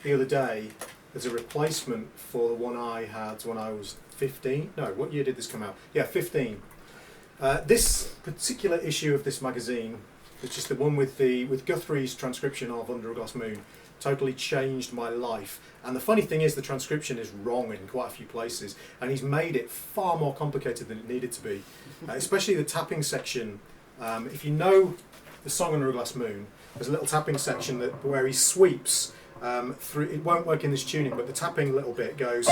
the other day as a replacement for the one I had when I was 15. No, what year did this come out? Yeah, 15. This particular issue of this magazine, which is the one with Guthrie's transcription of Under a Glass Moon, totally changed my life. And the funny thing is, the transcription is wrong in quite a few places, and he's made it far more complicated than it needed to be. Especially the tapping section If you know the song Under a Glass Moon, there's a little tapping section where he sweeps through. It won't work in this tuning, but the tapping little bit goes,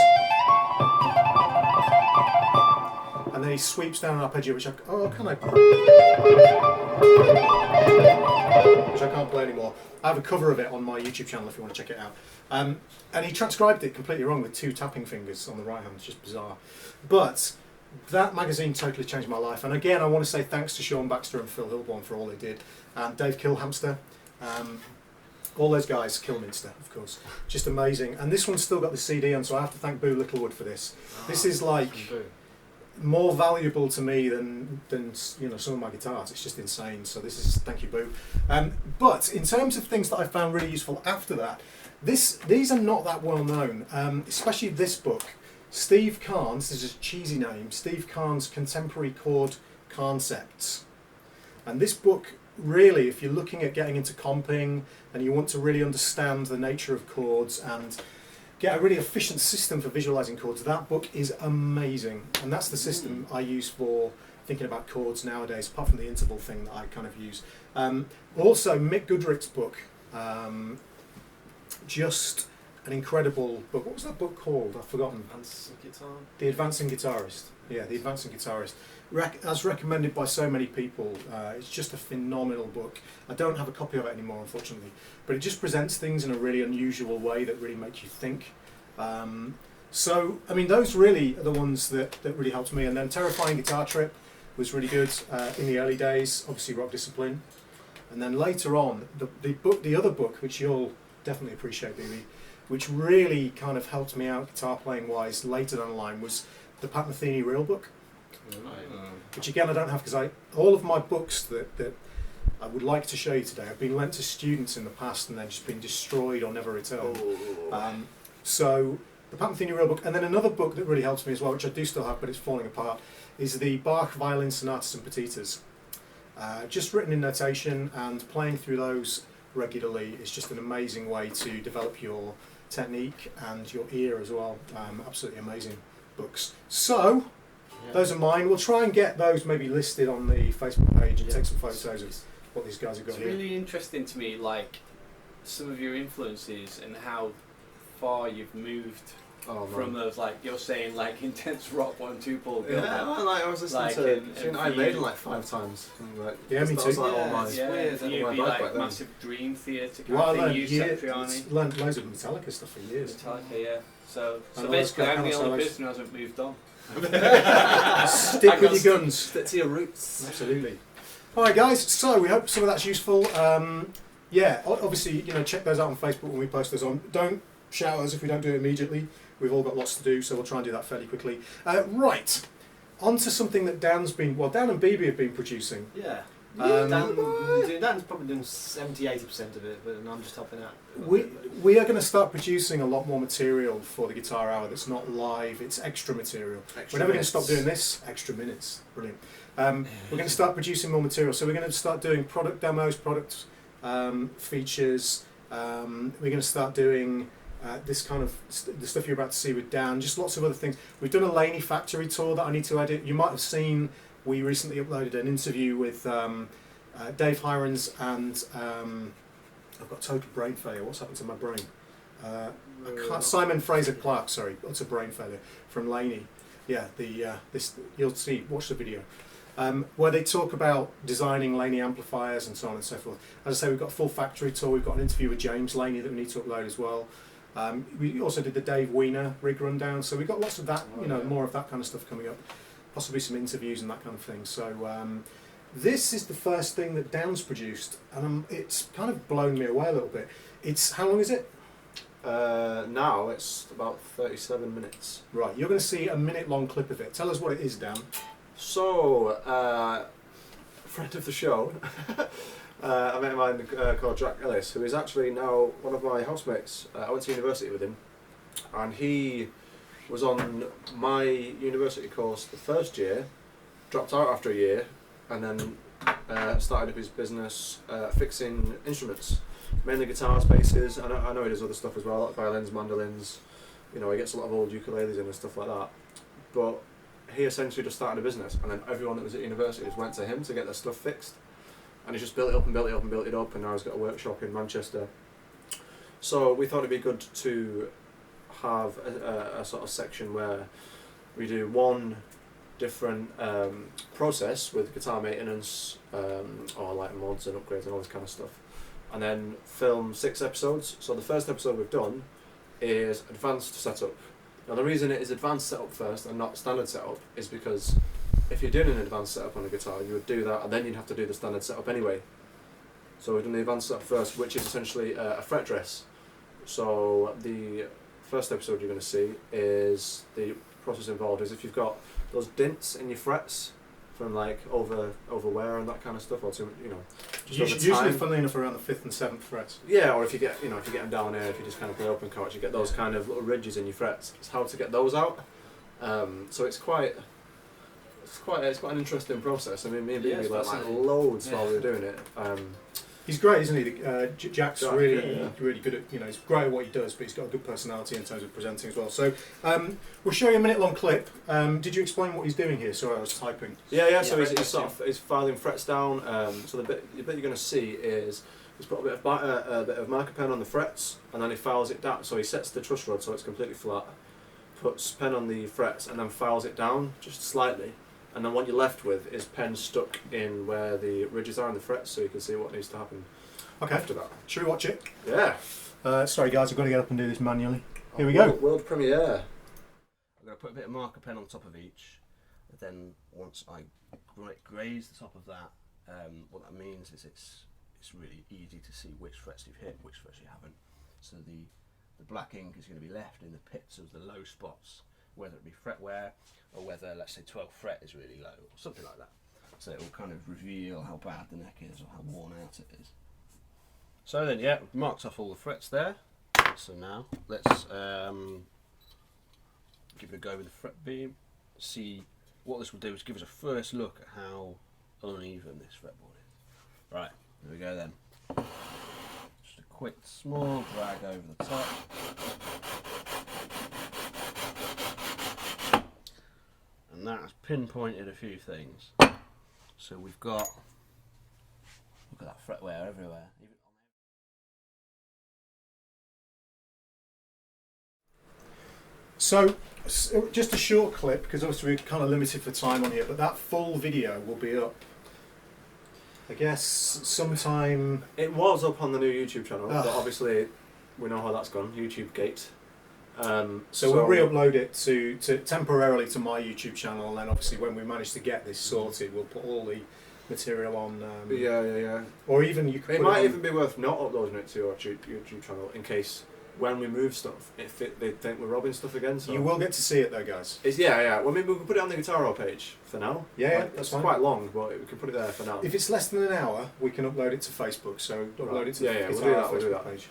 and then he sweeps down an arpeggio, which I can't play anymore. I have a cover of it on my YouTube channel if you want to check it out. And he transcribed it completely wrong with 2 tapping fingers on the right hand. It's just bizarre. But that magazine totally changed my life. And again, I want to say thanks to Sean Baxter and Phil Hilborn for all they did. And Dave Kilhamster. All those guys, Kilminster, of course. Just amazing. And this one's still got the CD on, so I have to thank Boo Littlewood for this. This is like more valuable to me than some of my guitars. It's just insane. So this is thank you, Boo. But in terms of things that I found really useful after that, these are not that well known, especially this book. Steve Kahn's, this is a cheesy name, Steve Kahn's Contemporary Chord Concepts. And this book, really, if you're looking at getting into comping and you want to really understand the nature of chords and get a really efficient system for visualizing chords, that book is amazing. And that's the system I use for thinking about chords nowadays, apart from the interval thing that I kind of use. Also, Mick Goodrick's book, just an incredible book. What was that book called? I've forgotten. The Advancing Guitarist. Yeah, The Advancing Guitarist. As recommended by so many people, it's just a phenomenal book. I don't have a copy of it anymore, unfortunately, but it just presents things in a really unusual way that really makes you think. So, I mean, those really are the ones that really helped me. And then Terrifying Guitar Trip was really good in the early days, obviously Rock Discipline. And then later on, the other book, which you'll definitely appreciate, Billy, which really kind of helped me out guitar playing wise later down the line, was the Pat Metheny Real Book. Which again I don't have, because all of my books that I would like to show you today have been lent to students in the past and then just been destroyed or never returned. So the Pat Metheny Real Book, and then another book that really helps me as well, which I do still have but it's falling apart, is the Bach Violin Sonatas and Petitas. Just written in notation, and playing through those regularly is just an amazing way to develop your technique and your ear as well. Absolutely amazing books. So those are mine. We'll try and get those maybe listed on the Facebook page and take some photos of what these guys have got it's here. It's really interesting to me, like, some of your influences and how far you've moved from those, like, you're saying, like, intense rock 1-2 Paul Gilbert. I was listening to Iron Maiden like 5 times. And, yeah, me too. You'd be like massive Dream Theatre kind of thing, learned loads of Metallica stuff for years. Metallica, yeah. So basically I'm the only person who hasn't moved on. Stick with your guns. Stick to your roots. Absolutely. Alright guys, so we hope some of that's useful. Yeah, obviously, check those out on Facebook when we post those on. Don't shout at us if we don't do it immediately. We've all got lots to do, so we'll try and do that fairly quickly. Right, on to something that Dan and BB have been producing. Yeah. Dan's probably doing 70-80% of it, but I'm just helping out. We are going to start producing a lot more material for the Guitar Hour that's not live, it's extra material. We're never going to stop doing this. Extra minutes, brilliant. We're going to start producing more material, so we're going to start doing product demos, product features. We're going to start doing this kind of the stuff you're about to see with Dan, just lots of other things. We've done a Laney factory tour that I need to edit. You might have seen, we recently uploaded an interview with Dave Hirons and I've got total brain failure. What's happened to my brain? Simon Fraser Clark, sorry, that's a brain failure, from Laney. Yeah, this you'll see, watch the video. Where they talk about designing Laney amplifiers and so on and so forth. As I say, we've got a full factory tour. We've got an interview with James Laney that we need to upload as well. We also did the Dave Weiner rig rundown, so we've got lots of that, more of that kind of stuff coming up. Possibly some interviews and that kind of thing. So this is the first thing that Dan's produced, and it's kind of blown me away a little bit. How long is it? Now it's about 37 minutes. Right, you're going to see a minute-long clip of it. Tell us what it is, Dan. So, friend of the show, I met a man called Jack Ellis, who is actually now one of my housemates. I went to university with him, and he was on my university course the first year, dropped out after a year, and then started up his business fixing instruments, mainly guitars, basses. I know he does other stuff as well, like violins, mandolins. He gets a lot of old ukuleles in and stuff like that. But he essentially just started a business, and then everyone that was at university just went to him to get their stuff fixed, and he just built it up and built it up and built it up, and now he's got a workshop in Manchester. So we thought it'd be good to have a sort of section where we do one different process with guitar maintenance, or like mods and upgrades and all this kind of stuff, and then film 6 episodes. So the first episode we've done is advanced setup. Now the reason it is advanced setup first and not standard setup is because if you're doing an advanced setup on a guitar, you would do that and then you'd have to do the standard setup anyway. So we've done the advanced setup first, which is essentially a fret dress. So the first episode you're going to see is the process involved is if you've got those dints in your frets from like overwear and that kind of stuff, or too, Usually, funnily enough, around the 5th and 7th frets. Yeah, or if you get them down here, if you just kind of play open chords, you get those kind of little ridges in your frets. It's how to get those out. So it's quite an interesting process. I mean, me and Bibi learned like loads while we were doing it. He's great, isn't he? Jack's Jack, really good at, he's great at what he does, but he's got a good personality in terms of presenting as well. So we'll show you a minute-long clip. Did you explain what he's doing here? Sorry, I was typing. Yeah. So he's filing frets down. So the bit you're going to see is he's put a bit of marker pen on the frets, and then he files it down. So he sets the truss rod so it's completely flat, puts pen on the frets, and then files it down just slightly. And then what you're left with is pen stuck in where the ridges are on the frets, so you can see what needs to happen after that. Should we watch it? Yeah. Sorry guys, I've got to get up and do this manually. Here we go. World premiere. I'm going to put a bit of marker pen on top of each. Then once I graze the top of that, what that means is it's really easy to see which frets you've hit, which frets you haven't. So the black ink is going to be left in the pits of the low spots, whether it be fret wear or whether, let's say, 12th fret is really low or something like that. So it will kind of reveal how bad the neck is or how worn out it is. So then, yeah, we've marked off all the frets there. So now let's give it a go with the fret beam. See what this will do is give us a first look at how uneven this fretboard is. Right, there we go then. Just a quick small drag over the top. And that has pinpointed a few things. So we've got, look at that fret wear everywhere. So, just a short clip, because obviously we're kind of limited for time on here, but that full video will be up, I guess, sometime... It was up on the new YouTube channel, but obviously we know how that's gone, YouTube Gate. So we'll re-upload it to temporarily to my YouTube channel, and then obviously when we manage to get this sorted, we'll put all the material on. Yeah. Or even you could. It might even be worth not uploading it to your YouTube channel in case when we move stuff, they think we're robbing stuff again. So you will get to see it though, guys. Yeah. Well, maybe we can put it on the Guitar Hero page for now. Yeah, that's it's fine. Quite long, but we can put it there for now. If it's less than an hour, we can upload it to Facebook. So upload it to the we'll Guitar do Hero that. page.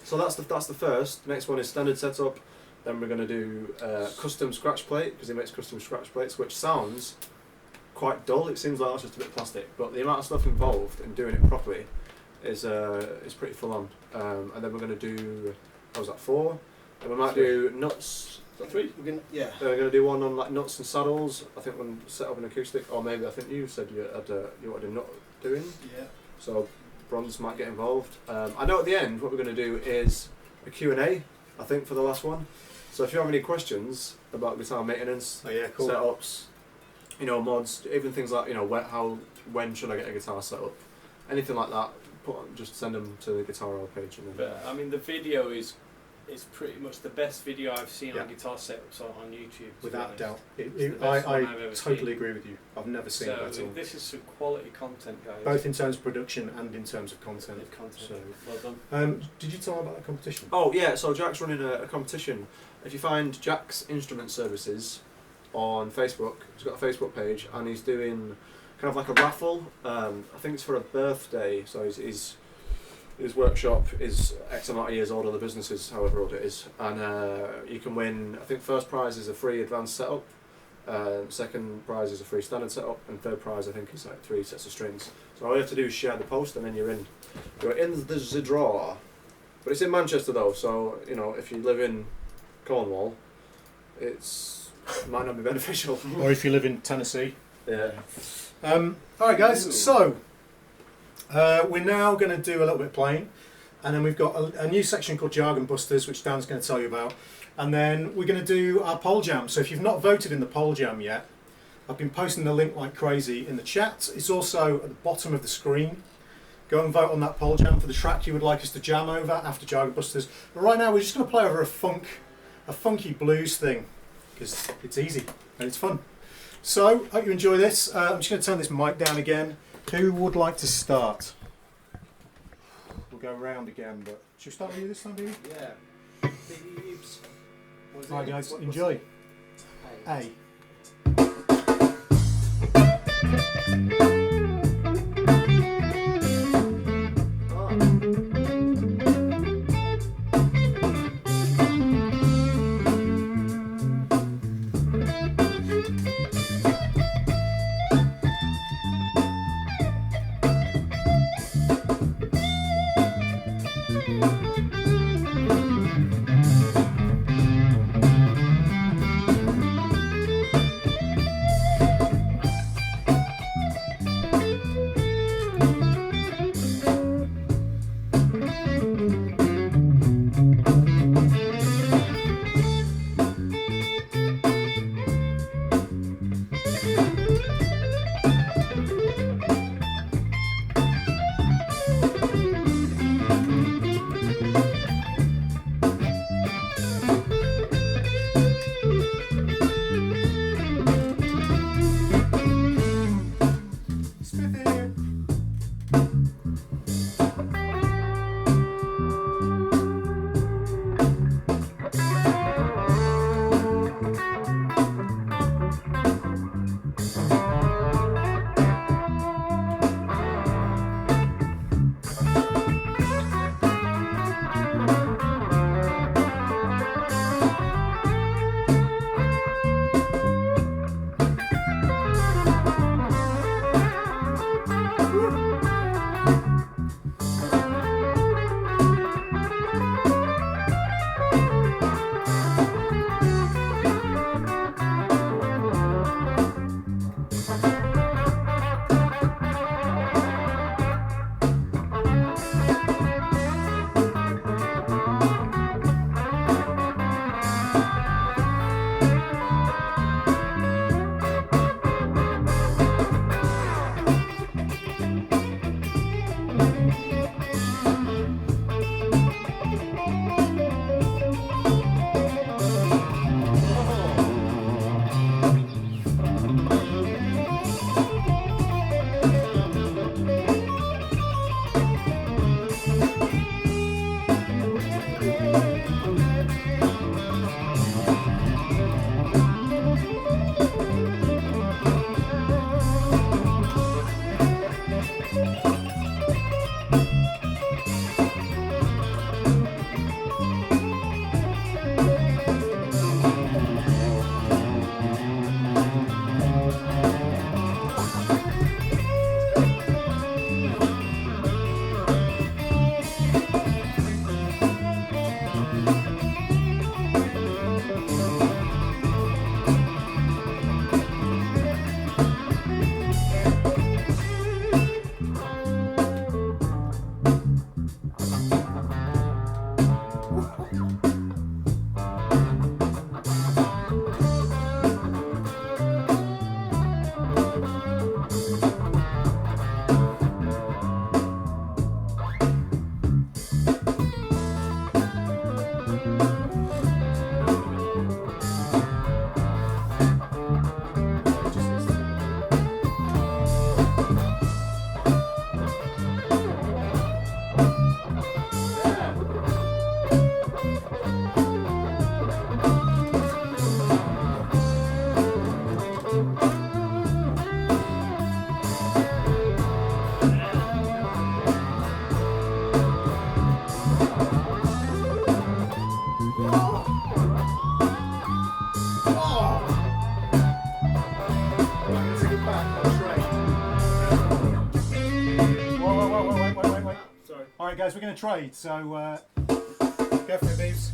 So that's the first. Next one is standard setup. Then we're going to do custom scratch plate, because he makes custom scratch plates, which sounds quite dull. It seems like that's just a bit plastic, but the amount of stuff involved in doing it properly is pretty full on. And then we're going to do, what was that, 4? And we might do nuts. Is that 3? We're going to do one on like nuts and saddles. I think when set up an acoustic, or maybe I think you said you wanted a nut doing. Yeah. So Bronze might get involved. I know at the end what we're going to do is a Q&A, I think, for the last one. So if you have any questions about guitar maintenance, cool. setups, mods, even things like, when should I get a guitar set up, anything like that, just send them to the Guitar Hero page. And then, I mean, the video is pretty much the best video I've seen on guitar setups on YouTube. Without doubt. I totally agree with you. I've never seen it at all. This is some quality content, guys. Both in terms of production and in terms of content. So, well done. Did you tell me about the competition? Oh yeah, so Jack's running a competition. If you find Jack's Instrument Services on Facebook, he's got a Facebook page, and he's doing kind of like a raffle. I think it's for a birthday, so his workshop is X amount of years old, or the business is however old it is, and you can win. I think first prize is a free advanced setup, second prize is a free standard setup, and third prize I think is like 3 sets of strings. So all you have to do is share the post, and then you're in the draw. But it's in Manchester though, so if you live in Cornwall, it's It might not be beneficial. Or if you live in Tennessee. Yeah. Alright guys, so we're now going to do a little bit of playing, and then we've got a new section called Jargon Busters, which Dan's going to tell you about, and then we're going to do our poll jam. So if you've not voted in the poll jam yet, I've been posting the link like crazy in the chat. It's also at the bottom of the screen. Go and vote on that poll jam for the track you would like us to jam over after Jargon Busters. But right now we're just going to play over a funky blues thing, because it's easy and it's fun. So, hope you enjoy this. I'm just going to turn this mic down again. Who would like to start? We'll go round again, but should we start with you this time, baby? Yeah. Beeps. Right, guys, enjoy. A. Alright guys, we're going to trade, so go for it, Beeves.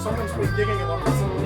Someone's been gigging along with something.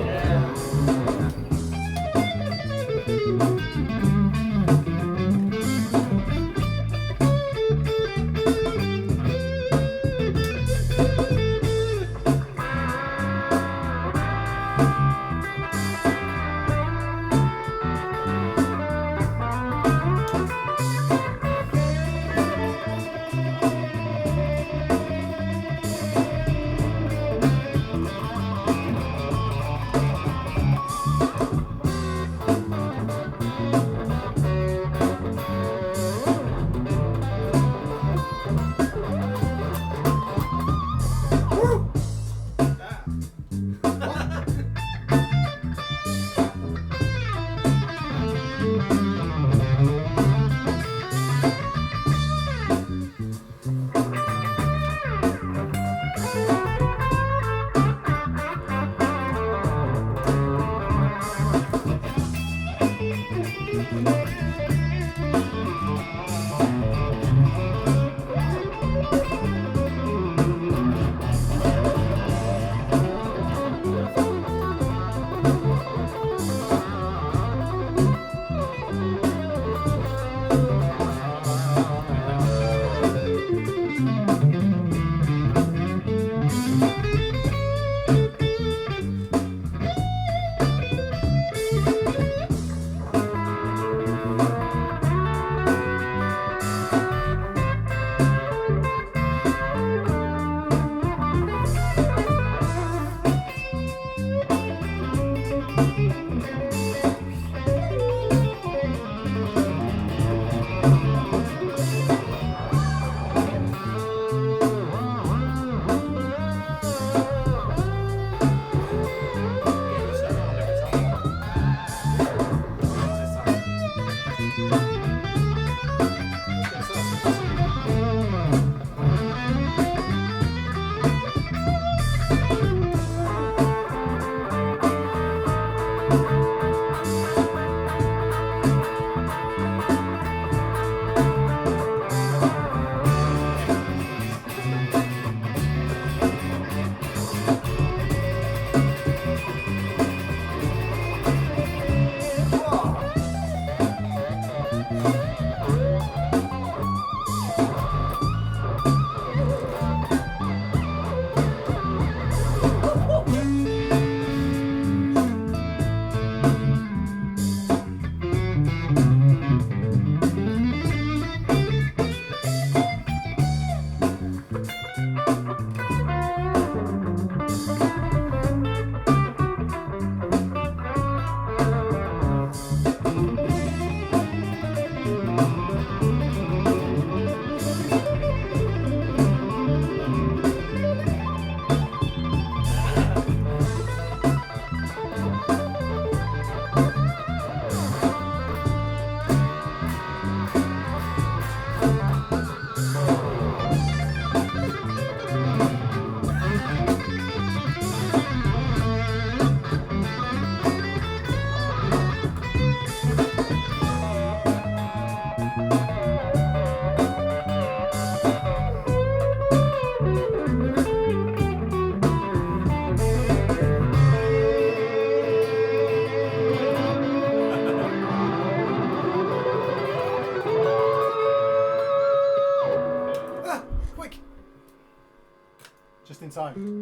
Just in time.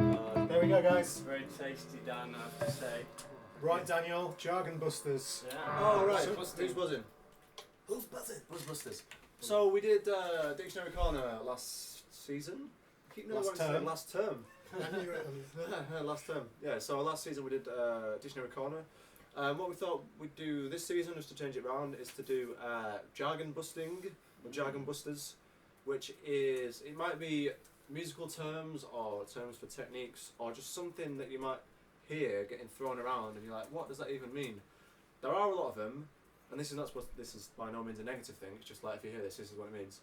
There we go, guys. Very tasty, Dan, I have to say. Right, Daniel, Jargon Busters. Yeah. Oh, right. So Who's buzzing? Who's buzzing? Buzzbusters. So we did Dictionary Corner last season. I keep knowing Last what I'm saying, term. last term. Last term. Yeah. So last season we did Dictionary Corner. What we thought we'd do this season, just to change it around, is to do jargon busting or jargon busters, which is it might be musical terms or terms for techniques or just something that you might hear getting thrown around and you're like, what does that even mean? There are a lot of them, and this is by no means a negative thing. It's just like if you hear this is what it means.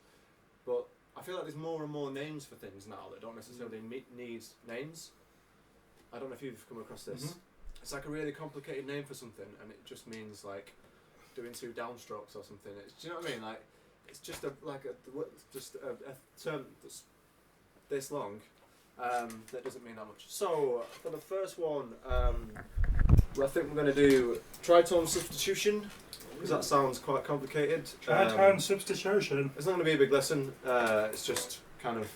But I feel like there's more and more names for things now that don't necessarily need names. I don't know if you've come across this. It's like a really complicated name for something, and it just means like doing 2 downstrokes or something. Do you know what I mean? Like, it's just a term that's this long. That doesn't mean that much. So for the first one, I think we're going to do tritone substitution, because that sounds quite complicated. Tritone substitution. It's not going to be a big lesson. It's just kind of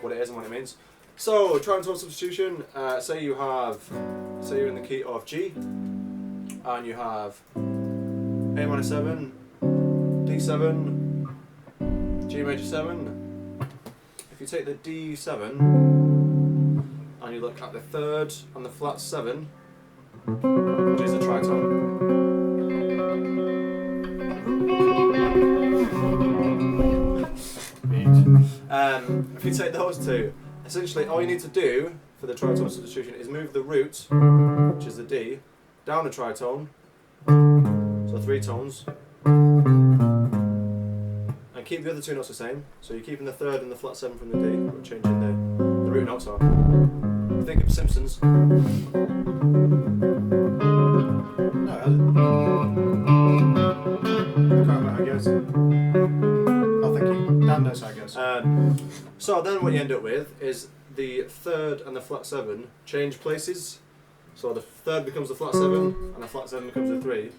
what it is and what it means. So tritone substitution. Say you're in the key of G, and you have A minor 7, D7, G major 7. If you take the D7 and you look at the 3rd and the flat 7, which is a tritone. If you take those two, essentially all you need to do for the tritone substitution is move the root, which is the D, down a tritone, so 3 tones, and keep the other 2 notes the same. So you're keeping the 3rd and the flat 7 from the D, but changing the root notes are. Think of Simpsons. No, I can't remember how it goes. I'll think Dan knows how it goes. So then what you end up with is the 3rd and the flat 7 change places. So the 3rd becomes the flat 7 and the flat 7 becomes the 3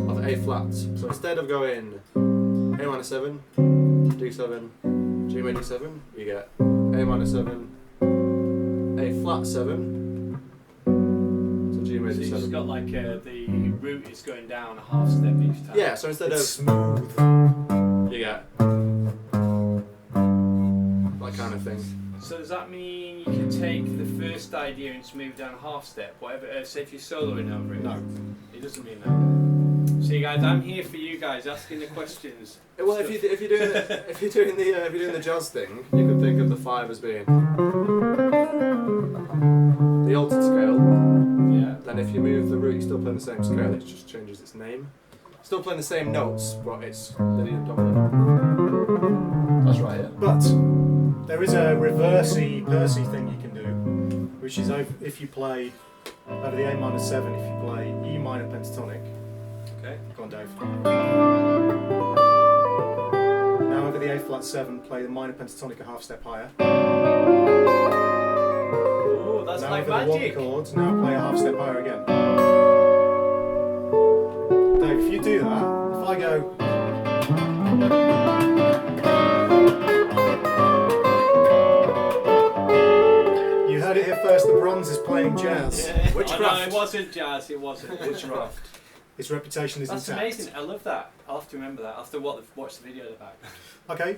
of A flat. So instead of going A minor 7, D7, G major 7, you get A minor 7, A flat 7, so G major So you 7. just got like the root is going down a half step each time. Yeah, so instead It's of smooth. you get that kind of thing. So does that mean you can take the first idea and just move down a half step? Whatever, say if you're soloing over it. No. It doesn't mean that. See guys, I'm here for you guys asking the questions. Well, if you're doing the jazz thing, you could think of the 5 as being the altered scale. Yeah. Then if you move the root, you're still playing the same scale. It just changes its name. Still playing the same notes, but it's the dominant. That's right. Yeah. But there is a reversey Percy thing you can do, which is if you play over the A minor 7, if you play E minor pentatonic. Okay. Go on, Dave. Now over the A flat 7, play the minor pentatonic a half step higher. Oh, that's now like over magic. the 1 chord, now play a half step higher again. Dave, if you do that, if I go. You heard it here first, the bronze is playing jazz. Yeah. Witchcraft. Oh, no, it wasn't jazz, it wasn't. Witchcraft. His reputation is That's intact. amazing, I love that. I'll have to remember that. I'll have to watch the video at the back. Okay,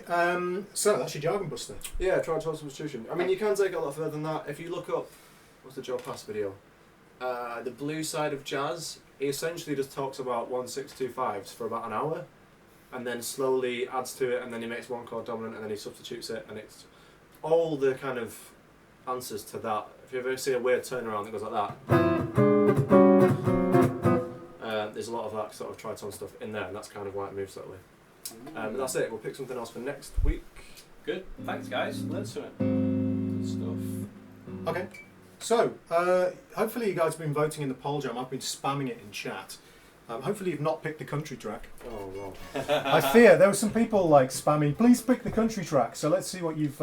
so that's your jargon buster. Yeah, tritone substitution. I mean, you can take it a lot further than that. If you look up, what's the Joe Pass video? The Blue Side of Jazz. He essentially just talks about 1-6-2-5s for about an hour, and then slowly adds to it, and then he makes 1 chord dominant, and then he substitutes it, and it's all the kind of answers to that. If you ever see a weird turnaround that goes like that, there's a lot of that sort of tritone stuff in there, and that's kind of why it moves that way. But that's it. We'll pick something else for next week. Good, thanks guys. Learn something. Good stuff. Okay, so hopefully you guys have been voting in the poll jam. I've been spamming it in chat. Hopefully you've not picked the country track. Oh, wrong. I fear there were some people like spamming, please pick the country track. So let's see what you've...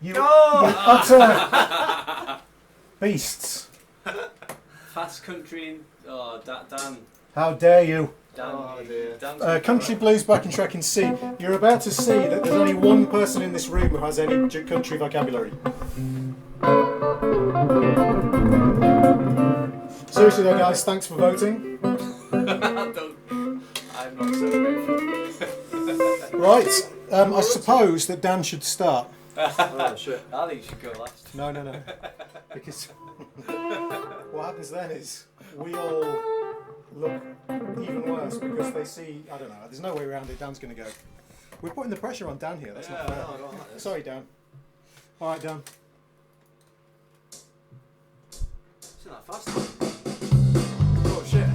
you utter beasts. Fast country in... Oh, Dan. How dare you. Dan. Oh, dear. Dan's Country blues backing track in C. You're about to see that there's only one person in this room who has any country vocabulary. Seriously though guys, thanks for voting. I'm not so grateful. Right, I suppose that Dan should start. Oh, shit. I think you should go last. No. Because what happens then is we all look even worse because they see, I don't know, there's no way around it, Dan's going to go. We're putting the pressure on Dan here, that's not fair. No, I don't like this. Sorry Dan. Alright Dan. Isn't that fast? Oh, shit.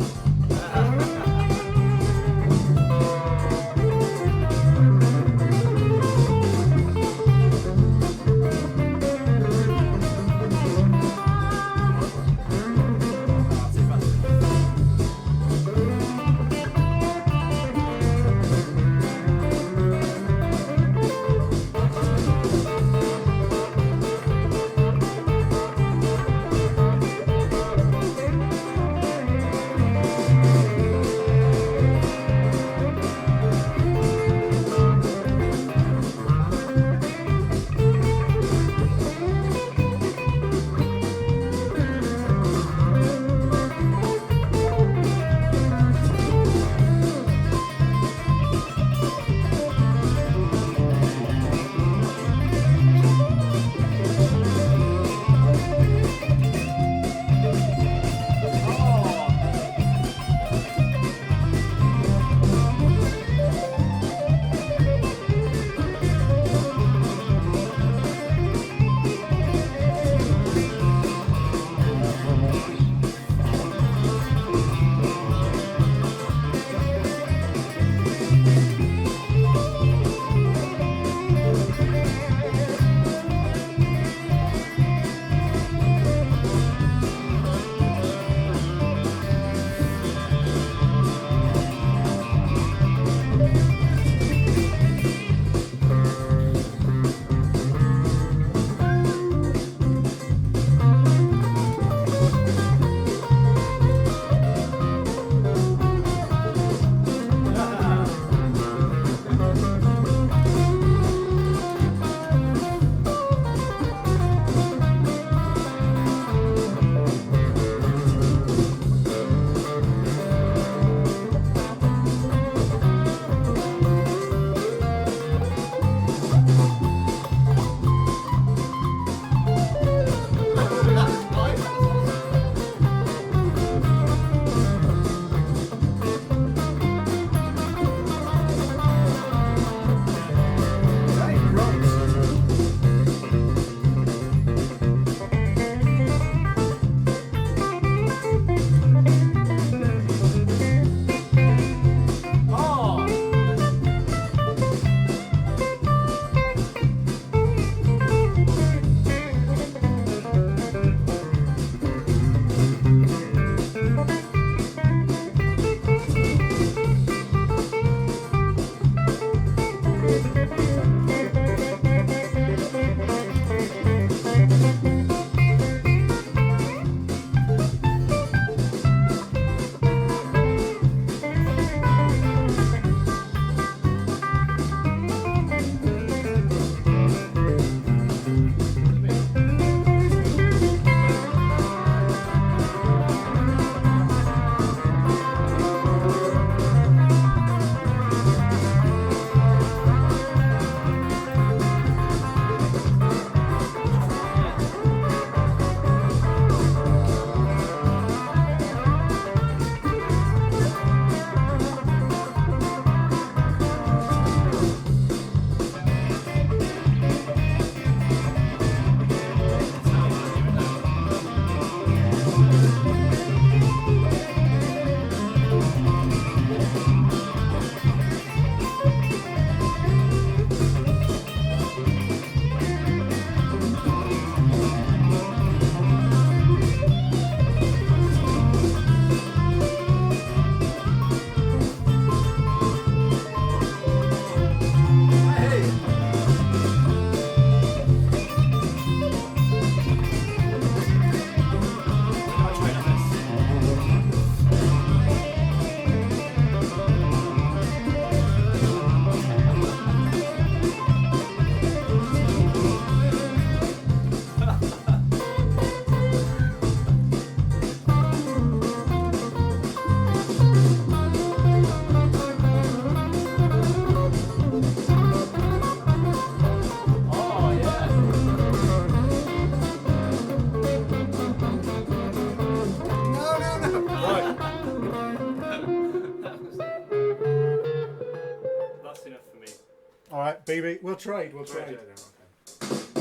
All right, BB, we'll trade. We'll trade. Okay.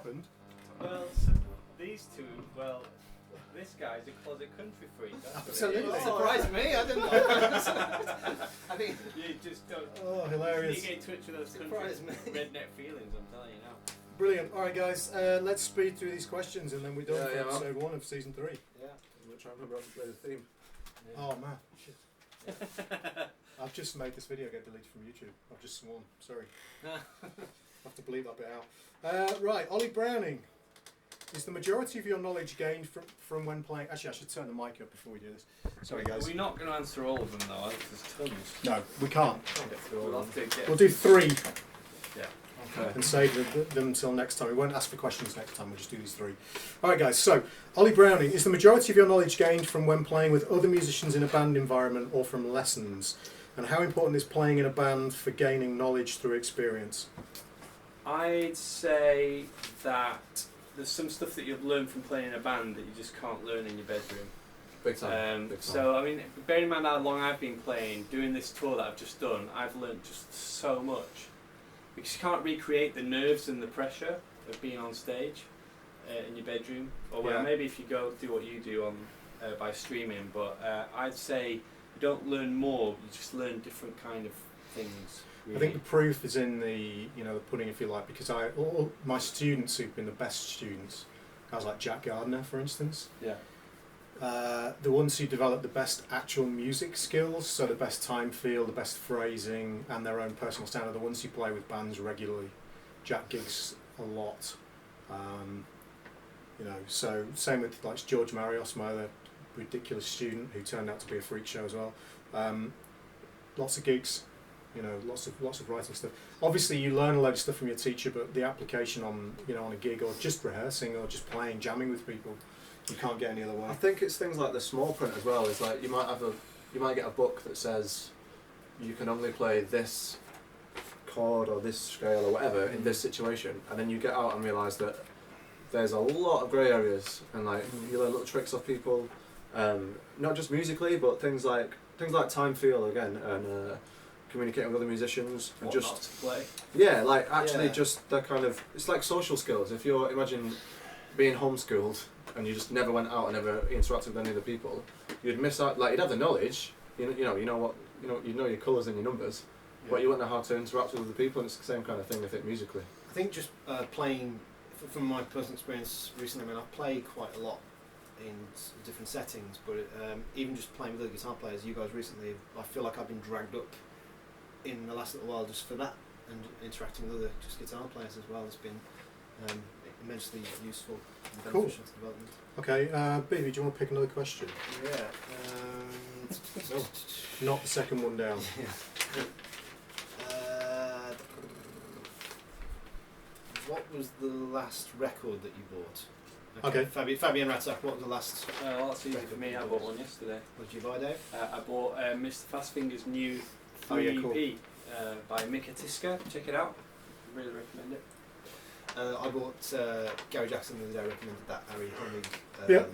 happened? Well, these two, well, this guy's a closet country freak. That's what it Absolutely. is. Surprised me, I didn't know. I think You just don't. Oh, You hilarious. get in touch with those Surprised country redneck feelings, I'm telling you now. Brilliant. All right, guys, let's speed through these questions and then we're done Yeah, for yeah, man. episode 1 of season 3. yeah. I'm gonna try and remember how to play the theme. Oh, man. Shit. I've just made this video get deleted from YouTube. I've just sworn. Sorry. I have to bleep that bit out. Right, Ollie Browning. Is the majority of your knowledge gained from when playing... Actually, I should turn the mic up before we do this. Sorry, guys. We're not going to answer all of them though. There's tons. No, we can't. Can't get through all We'll of have them. to get. We'll do 3 Yeah. Okay. and save them until next time. We won't ask for questions next time. We'll just do these 3. All right, guys. So, Ollie Browning. Is the majority of your knowledge gained from when playing with other musicians in a band environment or from lessons? And how important is playing in a band for gaining knowledge through experience? I'd say that there's some stuff that you've learned from playing in a band that you just can't learn in your bedroom. Big time. Big time. So, I mean, bearing in mind how long I've been playing, doing this tour that I've just done, I've learned just so much. Because you can't recreate the nerves and the pressure of being on stage in your bedroom. Or well, Yeah. maybe if you go do what you do on by streaming, but I'd say you don't learn more, you just learn different kind of things. I think the proof is in the the pudding, if you like, because all my students who've been the best students, guys like Jack Gardner, for instance, Yeah. the ones who develop the best actual music skills, so the best time feel, the best phrasing, and their own personal style, are the ones who play with bands regularly. Jack gigs a lot, so same with like George Marios, my other ridiculous student who turned out to be a freak show as well. Lots of gigs. Lots of writing stuff. Obviously, you learn a load of stuff from your teacher, but the application on on a gig or just rehearsing or just playing, jamming with people, you can't get any other way. I think it's things like the small print as well. It's like you might get a book that says you can only play this chord or this scale or whatever in this situation, and then you get out and realise that there's a lot of grey areas, and like you learn little tricks off people, not just musically, but things like time feel again and. Communicating with other musicians and What just not to play. yeah, like actually Yeah. just the kind of it's like social skills. If you're imagine being homeschooled and you just never went out and never interacted with any other people, you'd miss out. Like you'd have the knowledge, you know your colours and your numbers, but you wouldn't know how to interact with other people. And it's the same kind of thing I think musically. I think just playing, from my personal experience recently, I mean, I've played quite a lot in different settings, but even just playing with other guitar players, you guys recently, I feel like I've been dragged up in the last little while just for that, and interacting with other just guitar players as well has been immensely useful and Cool. beneficial to development. Okay, Baby, do you want to pick another question? Yeah. No, not the second one down. What was the last record that you bought? Okay. Fabian Ratzak, what was the last? Well, that's easy for me. I bought one yesterday. What did you buy, Dave? I bought Mr. Fastfinger's new 3 Oh, yeah, cool. EP by Mika Tiska. Check it out. Really recommend it. I bought Gary Jackson the other day, recommended that, Ari Honig. Yeah.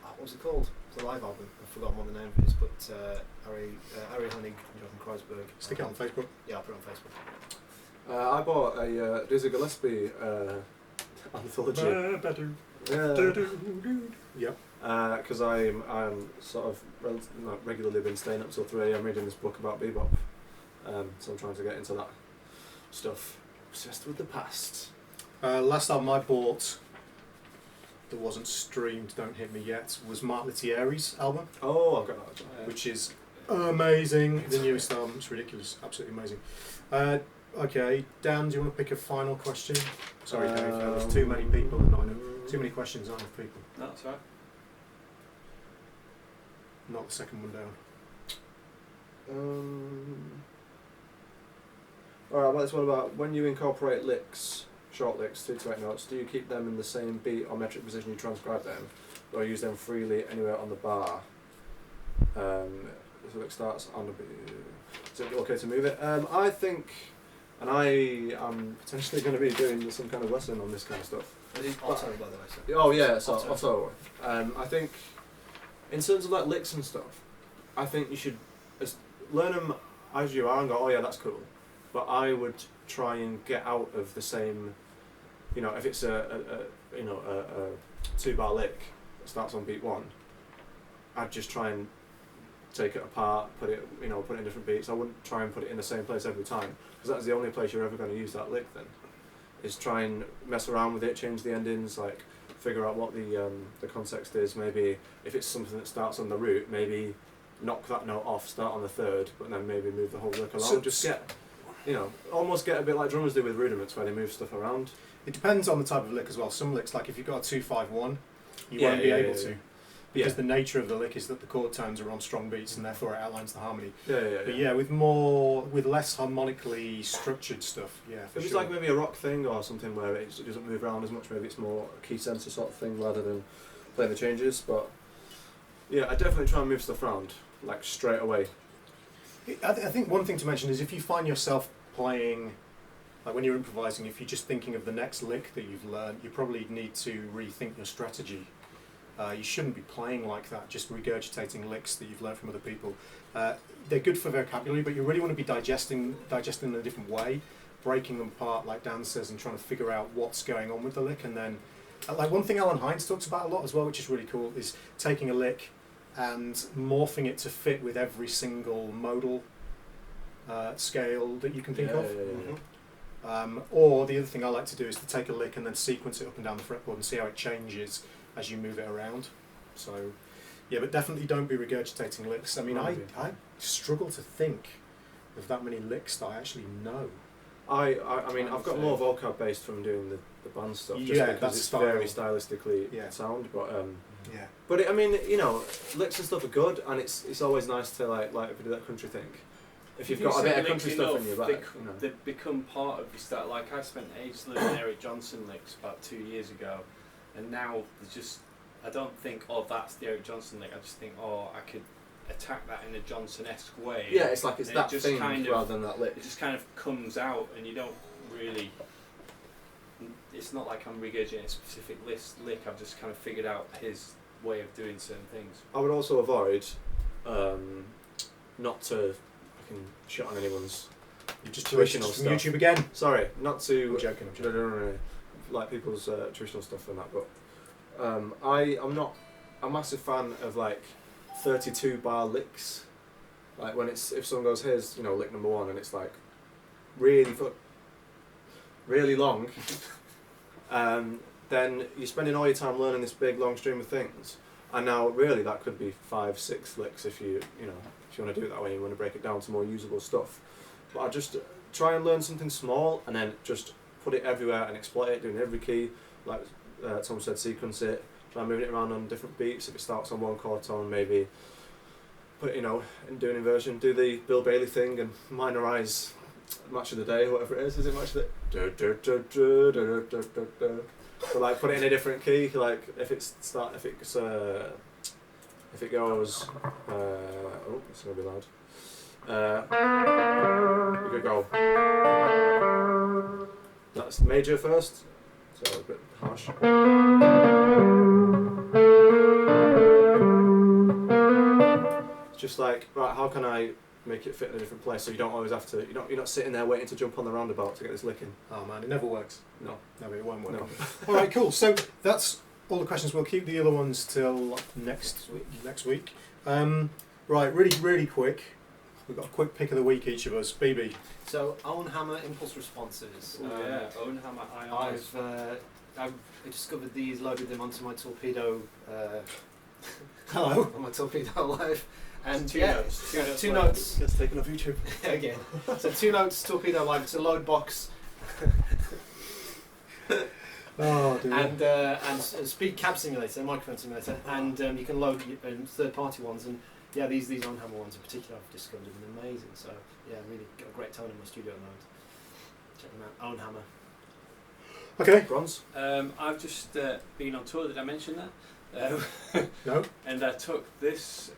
What was it called? It's a live album. I've forgotten what the name of it is, but Ari Honig and Jonathan Kreisberg. Stick it on Facebook. Yeah, I'll put it on Facebook. I bought a Dizzy Gillespie anthology. Yep. Because I'm sort of regularly been staying up till 3 a.m. reading this book about bebop, so I'm trying to get into that stuff. Obsessed with the past. Last album I bought that wasn't streamed, Don't Hit Me Yet, was Mark Lettieri's album, Oh, I've got that. which is amazing. The newest album, it's ridiculous, absolutely amazing. Okay, Dan, do you want to pick a final question? Sorry, Dave, there's too many people and not enough. Too many questions, not enough people. No, that's right. Not the second one down. Alright, well, this one about when you incorporate licks, short licks, 2 to 8 notes, do you keep them in the same beat or metric position you transcribe them, or use them freely anywhere on the bar? So it starts on the beat. Is it okay to move it? I think, and I am potentially going to be doing some kind of lesson on this kind of stuff. This is Otto, by the way. So. Oh yeah, so Otto. Otto. I think, in terms of like licks and stuff, I think you should learn them as you are and go, oh yeah, that's cool. But I would try and get out of the same you know, if it's a 2-bar lick that starts on beat 1, I'd just try and take it apart, put it in different beats. I wouldn't try and put it in the same place every time, because that's the only place you're ever going to use that lick then. Is try and mess around with it, change the endings, like figure out what the context is. Maybe if it's something that starts on the root, maybe knock that note off, start on the 3rd, but then maybe move the whole lick along. So just get, almost get a bit like drummers do with rudiments, where they move stuff around. It depends on the type of lick as well. Some licks, like if you've got a 2-5-1, you Yeah, won't be yeah, able yeah, to. yeah. Because the nature of the lick is that the chord tones are on strong beats and therefore it outlines the harmony. Yeah. But with less harmonically structured stuff, yeah, for If it's sure. like maybe a rock thing or something where it doesn't move around as much, maybe it's more a key sensor sort of thing rather than playing the changes. But yeah, I definitely try and move stuff around like straight away. I think one thing to mention is if you find yourself playing, like when you're improvising, if you're just thinking of the next lick that you've learned, you probably need to rethink your strategy. You shouldn't be playing like that, just regurgitating licks that you've learned from other people. They're good for vocabulary, but you really want to be digesting in a different way, breaking them apart, like Dan says, and trying to figure out what's going on with the lick. And then, like one thing Alan Hines talks about a lot as well, which is really cool, is taking a lick and morphing it to fit with every single modal scale that you can think of. Or the other thing I like to do is to take a lick and then sequence it up and down the fretboard and see how it changes as you move it around. So, yeah, but definitely don't be regurgitating licks. I mean, I struggle to think of that many licks that I actually know. I mean, I've got more vocab based from doing the band stuff, just because that's it's style. very stylistically sound. But but I mean, licks and stuff are good, and it's always nice to like if you do that country thing. If you've got a bit of country stuff in your back, they become part of your style. Like I spent ages learning Eric Johnson licks about 2 years ago, and now there's just, I don't think, that's the Eric Johnson lick. I just think, I could attack that in a Johnson-esque way. Yeah, it's like it's and that it just thing kind of, rather than that lick. It just kind of comes out, and you don't really. It's not like I'm regurgitating a specific lick. I've just kind of figured out his way of doing certain things. I would also avoid not to fucking shit on anyone's You just traditional from stuff. YouTube again. Sorry, not to I'm joking. like people's traditional stuff and that, but I'm not a massive fan of like 32-bar licks. Like when if someone goes, here's lick number 1, and it's like really long, then you're spending all your time learning this big long stream of things, and now really that could be 5-6 licks if you want to do it that way. You want to break it down to more usable stuff. But I just try and learn something small and then just put it everywhere and exploit it, doing every key. Like Tom said, sequence it, try and move it around on different beats. If it starts on one chord tone, maybe put it, and do an inversion, do the Bill Bailey thing and minorize Match of the Day, whatever it is. Is it Match of the So like put it in a different key. Like if it goes, it's gonna be loud. You could go. That's major first, so a bit harsh. It's just like, right, how can I make it fit in a different place so you don't always have to, you're not sitting there waiting to jump on the roundabout to get this licking. Oh man, it never works. No. No, it won't work. No. Alright, cool. So that's all the questions. We'll keep the other ones till next week. Right, really quick. We've got a quick pick of the week, each of us. BB. So, Owen Hammer impulse responses. Owen Hammer IRs. I've discovered these, loaded them onto my Torpedo. Hello. On my Torpedo Live. And Two two notes. notes. Gets taken off YouTube. Again. So 2 notes, Torpedo Live. It's a load box. Oh, dear. And speed cab simulator, microphone simulator, and you can load third-party ones. And yeah, these Owen Hammer ones in particular I've discovered have been amazing. So yeah, really got a great tone in my studio at the moment. Check them out, Owen Hammer. Okay. Bronze. I've just been on tour. Did I mention that? No. And I took this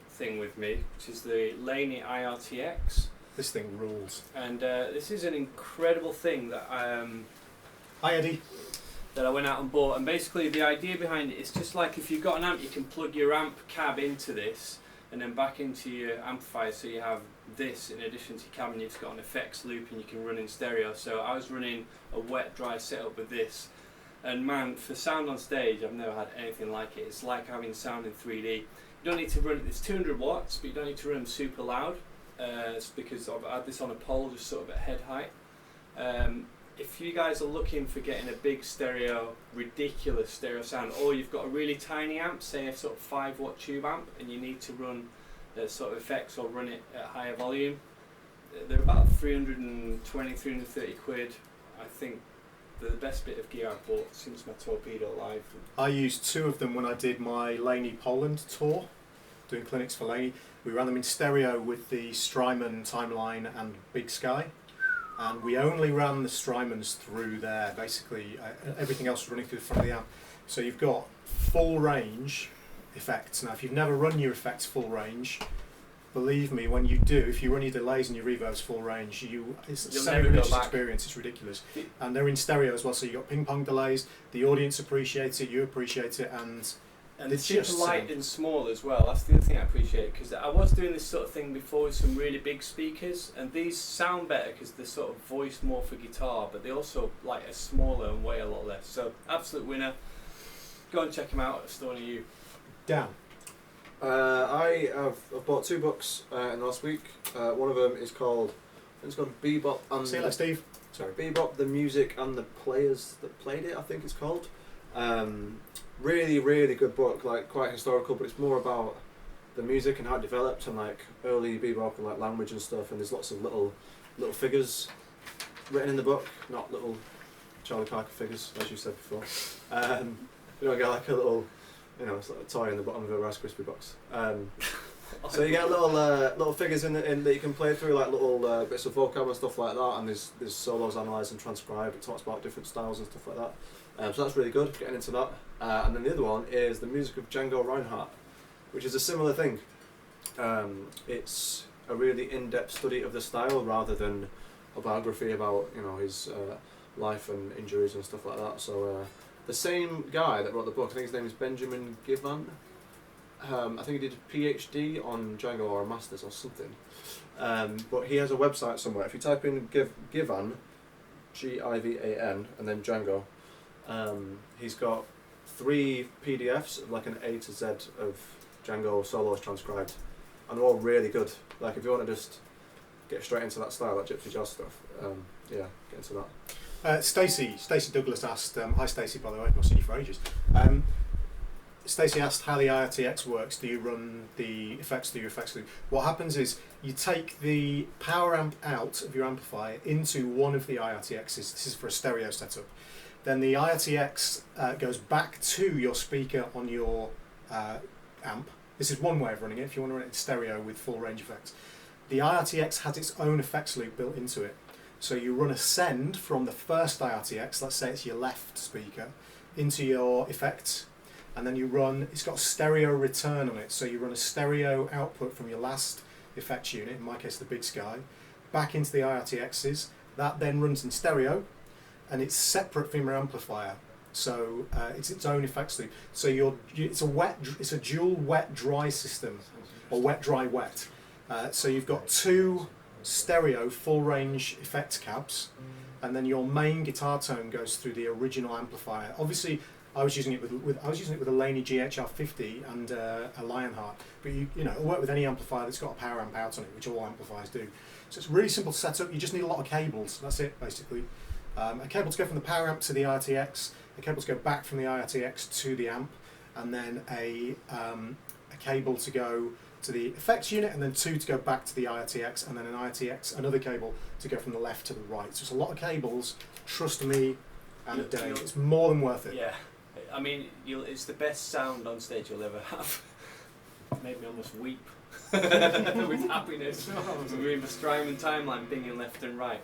thing with me, which is the Laney IRTX. This thing rules. And this is an incredible thing that Hi, Eddie. that I went out and bought. And basically the idea behind it is just like if you've got an amp, you can plug your amp cab into this, and then back into your amplifier. So you have this in addition to your cab, and you've got an effects loop, and you can run in stereo. So I was running a wet dry setup with this, and man, for sound on stage, I've never had anything like it. It's like having sound in 3D. You don't need to run. It's 200 watts, but you don't need to run them super loud. It's because I've had this on a pole, just sort of at head height. If you guys are looking for getting a big stereo, ridiculous stereo sound, or you've got a really tiny amp, say a sort of 5-watt tube amp, and you need to run sort of effects or run it at higher volume, they're about 320, 330 quid. I think they're the best bit of gear I've bought since my Torpedo Live. I used 2 of them when I did my Laney Poland tour, doing clinics for Laney. We ran them in stereo with the Strymon Timeline and Big Sky. And we only ran the Strymons through there, basically. Everything else was running through the front of the amp. So you've got full range effects. Now, if you've never run your effects full range, believe me, when you do, if you run your delays and your reverbs full range, it's a semi-religious experience. It's ridiculous. And they're in stereo as well, so you've got ping-pong delays. The audience appreciates it, you appreciate it, and it's super light and small as well. That's the other thing I appreciate, because I was doing this sort of thing before with some really big speakers, and these sound better because they're sort of voiced more for guitar, but they also like are smaller and weigh a lot less. So absolute winner. Go and check them out at a store near you. Dan. I've bought 2 books in the last week. One of them is called, I think it's called Bebop and... See you later, Steve. Sorry. Bebop, the Music and the Players That Played It, I think it's called. Really, really good book, like quite historical, but it's more about the music and how it developed and like early bebop and like language and stuff. And there's lots of little figures written in the book, not little Charlie Parker figures, as you said before. You don't get like a little, it's like a toy in the bottom of a Rice Krispie box. So you get little figures in that you can play through, like little bits of vocab and stuff like that. And there's solos analysed and transcribed. It talks about different styles and stuff like that. So that's really good, getting into that. And then the other one is The Music of Django Reinhardt, which is a similar thing. It's a really in-depth study of the style rather than a biography about his life and injuries and stuff like that. So the same guy that wrote the book, I think his name is Benjamin Givan. I think he did a PhD on Django or a master's or something. But he has a website somewhere. If you type in Givan, Givan, and then Django, he's got 3 PDFs, like an A to Z of Django solos transcribed, and they're all really good. Like if you want to just get straight into that style, that Gypsy Jazz stuff, get into that. Stacey Douglas asked, hi Stacey, by the way, I've not seen you for ages. Stacey asked how the IRTX works. Do you run the effects through your effects loop? What happens is you take the power amp out of your amplifier into one of the IRTXs. This is for a stereo setup. Then the IRTX goes back to your speaker on your amp. This is one way of running it if you want to run it in stereo with full range effects. The IRTX has its own effects loop built into it. So you run a send from the first IRTX, let's say it's your left speaker, into your effects, and then you run, it's got a stereo return on it, so you run a stereo output from your last effects unit, in my case the Big Sky, back into the IRTXs. That then runs in stereo, and it's separate from your amplifier, so it's its own effects loop. So it's a dual wet dry system, or wet dry wet. So you've got 2 stereo full range effects cabs, and then your main guitar tone goes through the original amplifier. Obviously, I was using it with a Laney GHR50 and a Lionheart, but it'll work with any amplifier that's got a power amp out on it, which all amplifiers do. So it's really simple to set up. You just need a lot of cables. That's it, basically. A cable to go from the power amp to the IRTX, a cable to go back from the IRTX to the amp, and then a cable to go to the effects unit, and then 2 to go back to the IRTX, and then another cable to go from the left to the right. So it's a lot of cables, trust me, and a day. It's more than worth it. Yeah, I mean, it's the best sound on stage you'll ever have. It made me almost weep with happiness. Reading the Strymon Timeline binging left and right.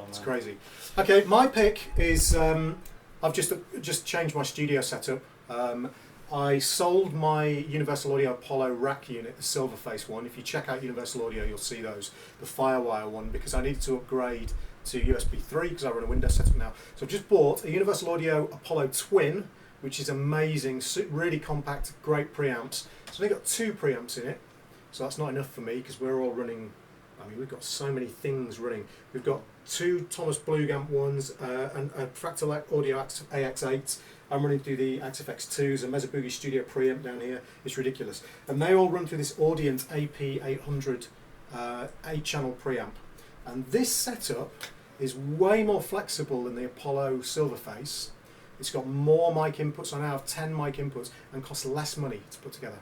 It's crazy. Okay, my pick is, I've just changed my studio setup. I sold my Universal Audio Apollo rack unit, the Silverface one. If you check out Universal Audio, you'll see those, the Firewire one, because I needed to upgrade to USB 3 because I run a Windows setup now. So I've just bought a Universal Audio Apollo Twin, which is amazing, really compact, great preamps. So they've got 2 preamps in it. So that's not enough for me because we're all running. I mean, we've got so many things running. We've got 2 Thomas Bluegamp ones, and a Fractal Audio AX8. I'm running through the AXFX2s, a Mesa Boogie Studio preamp down here. It's ridiculous. And they all run through this Audient AP800 8-channel preamp. And this setup is way more flexible than the Apollo Silverface. It's got more mic inputs. I now have 10 mic inputs and costs less money to put together.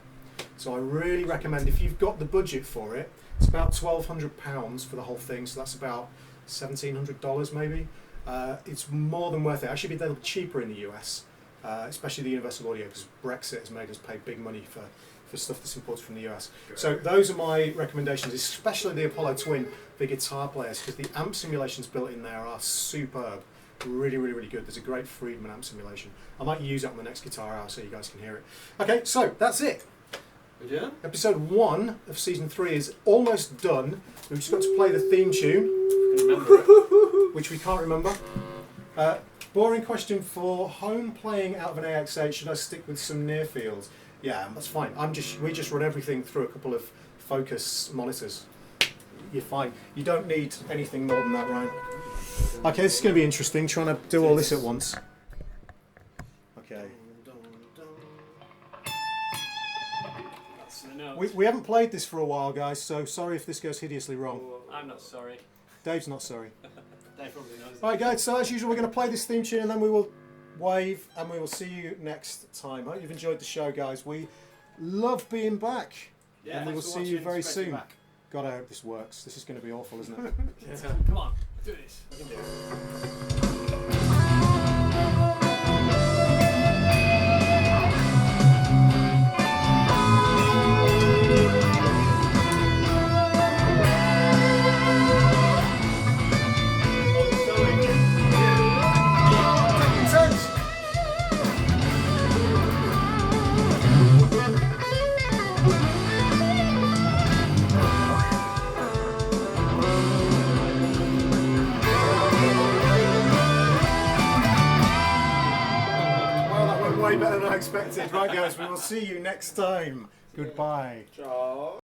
So I really recommend, if you've got the budget for it, it's about £1,200 for the whole thing, so that's about $1,700 maybe. It's more than worth it. Actually, be a little cheaper in the US, especially the Universal Audio, because Brexit has made us pay big money for stuff that's imported from the US. Good. So those are my recommendations, especially the Apollo Twin for guitar players, because the amp simulations built in there are superb. Really, really, really good. There's a great Friedman amp simulation. I might use it on the next Guitar Hour so you guys can hear it. Okay, so that's it. Yeah. Episode 1 of season 3 is almost done. We've just got to play the theme tune, which we can't remember. Boring question for home playing out of an AX8. Should I stick with some near fields? Yeah, that's fine. We just run everything through a couple of focus monitors. You're fine. You don't need anything more than that, Ryan. Okay, this is going to be interesting. Trying to do all this at once. Okay. That's the note. We haven't played this for a while, guys, so sorry if this goes hideously wrong. I'm not sorry. Dave's not sorry. Dave probably knows. Alright guys, so as usual we're going to play this theme tune and then we will wave and we will see you next time. I hope you've enjoyed the show, guys. We love being back. Yeah, and we will thanks for see you watching. very Spread your soon. back. God, I hope this works. This is going to be awful, isn't it? Come on, do this. We can do it. Well, that went way better than I expected. Right guys, we will see you next time. Goodbye. Ciao.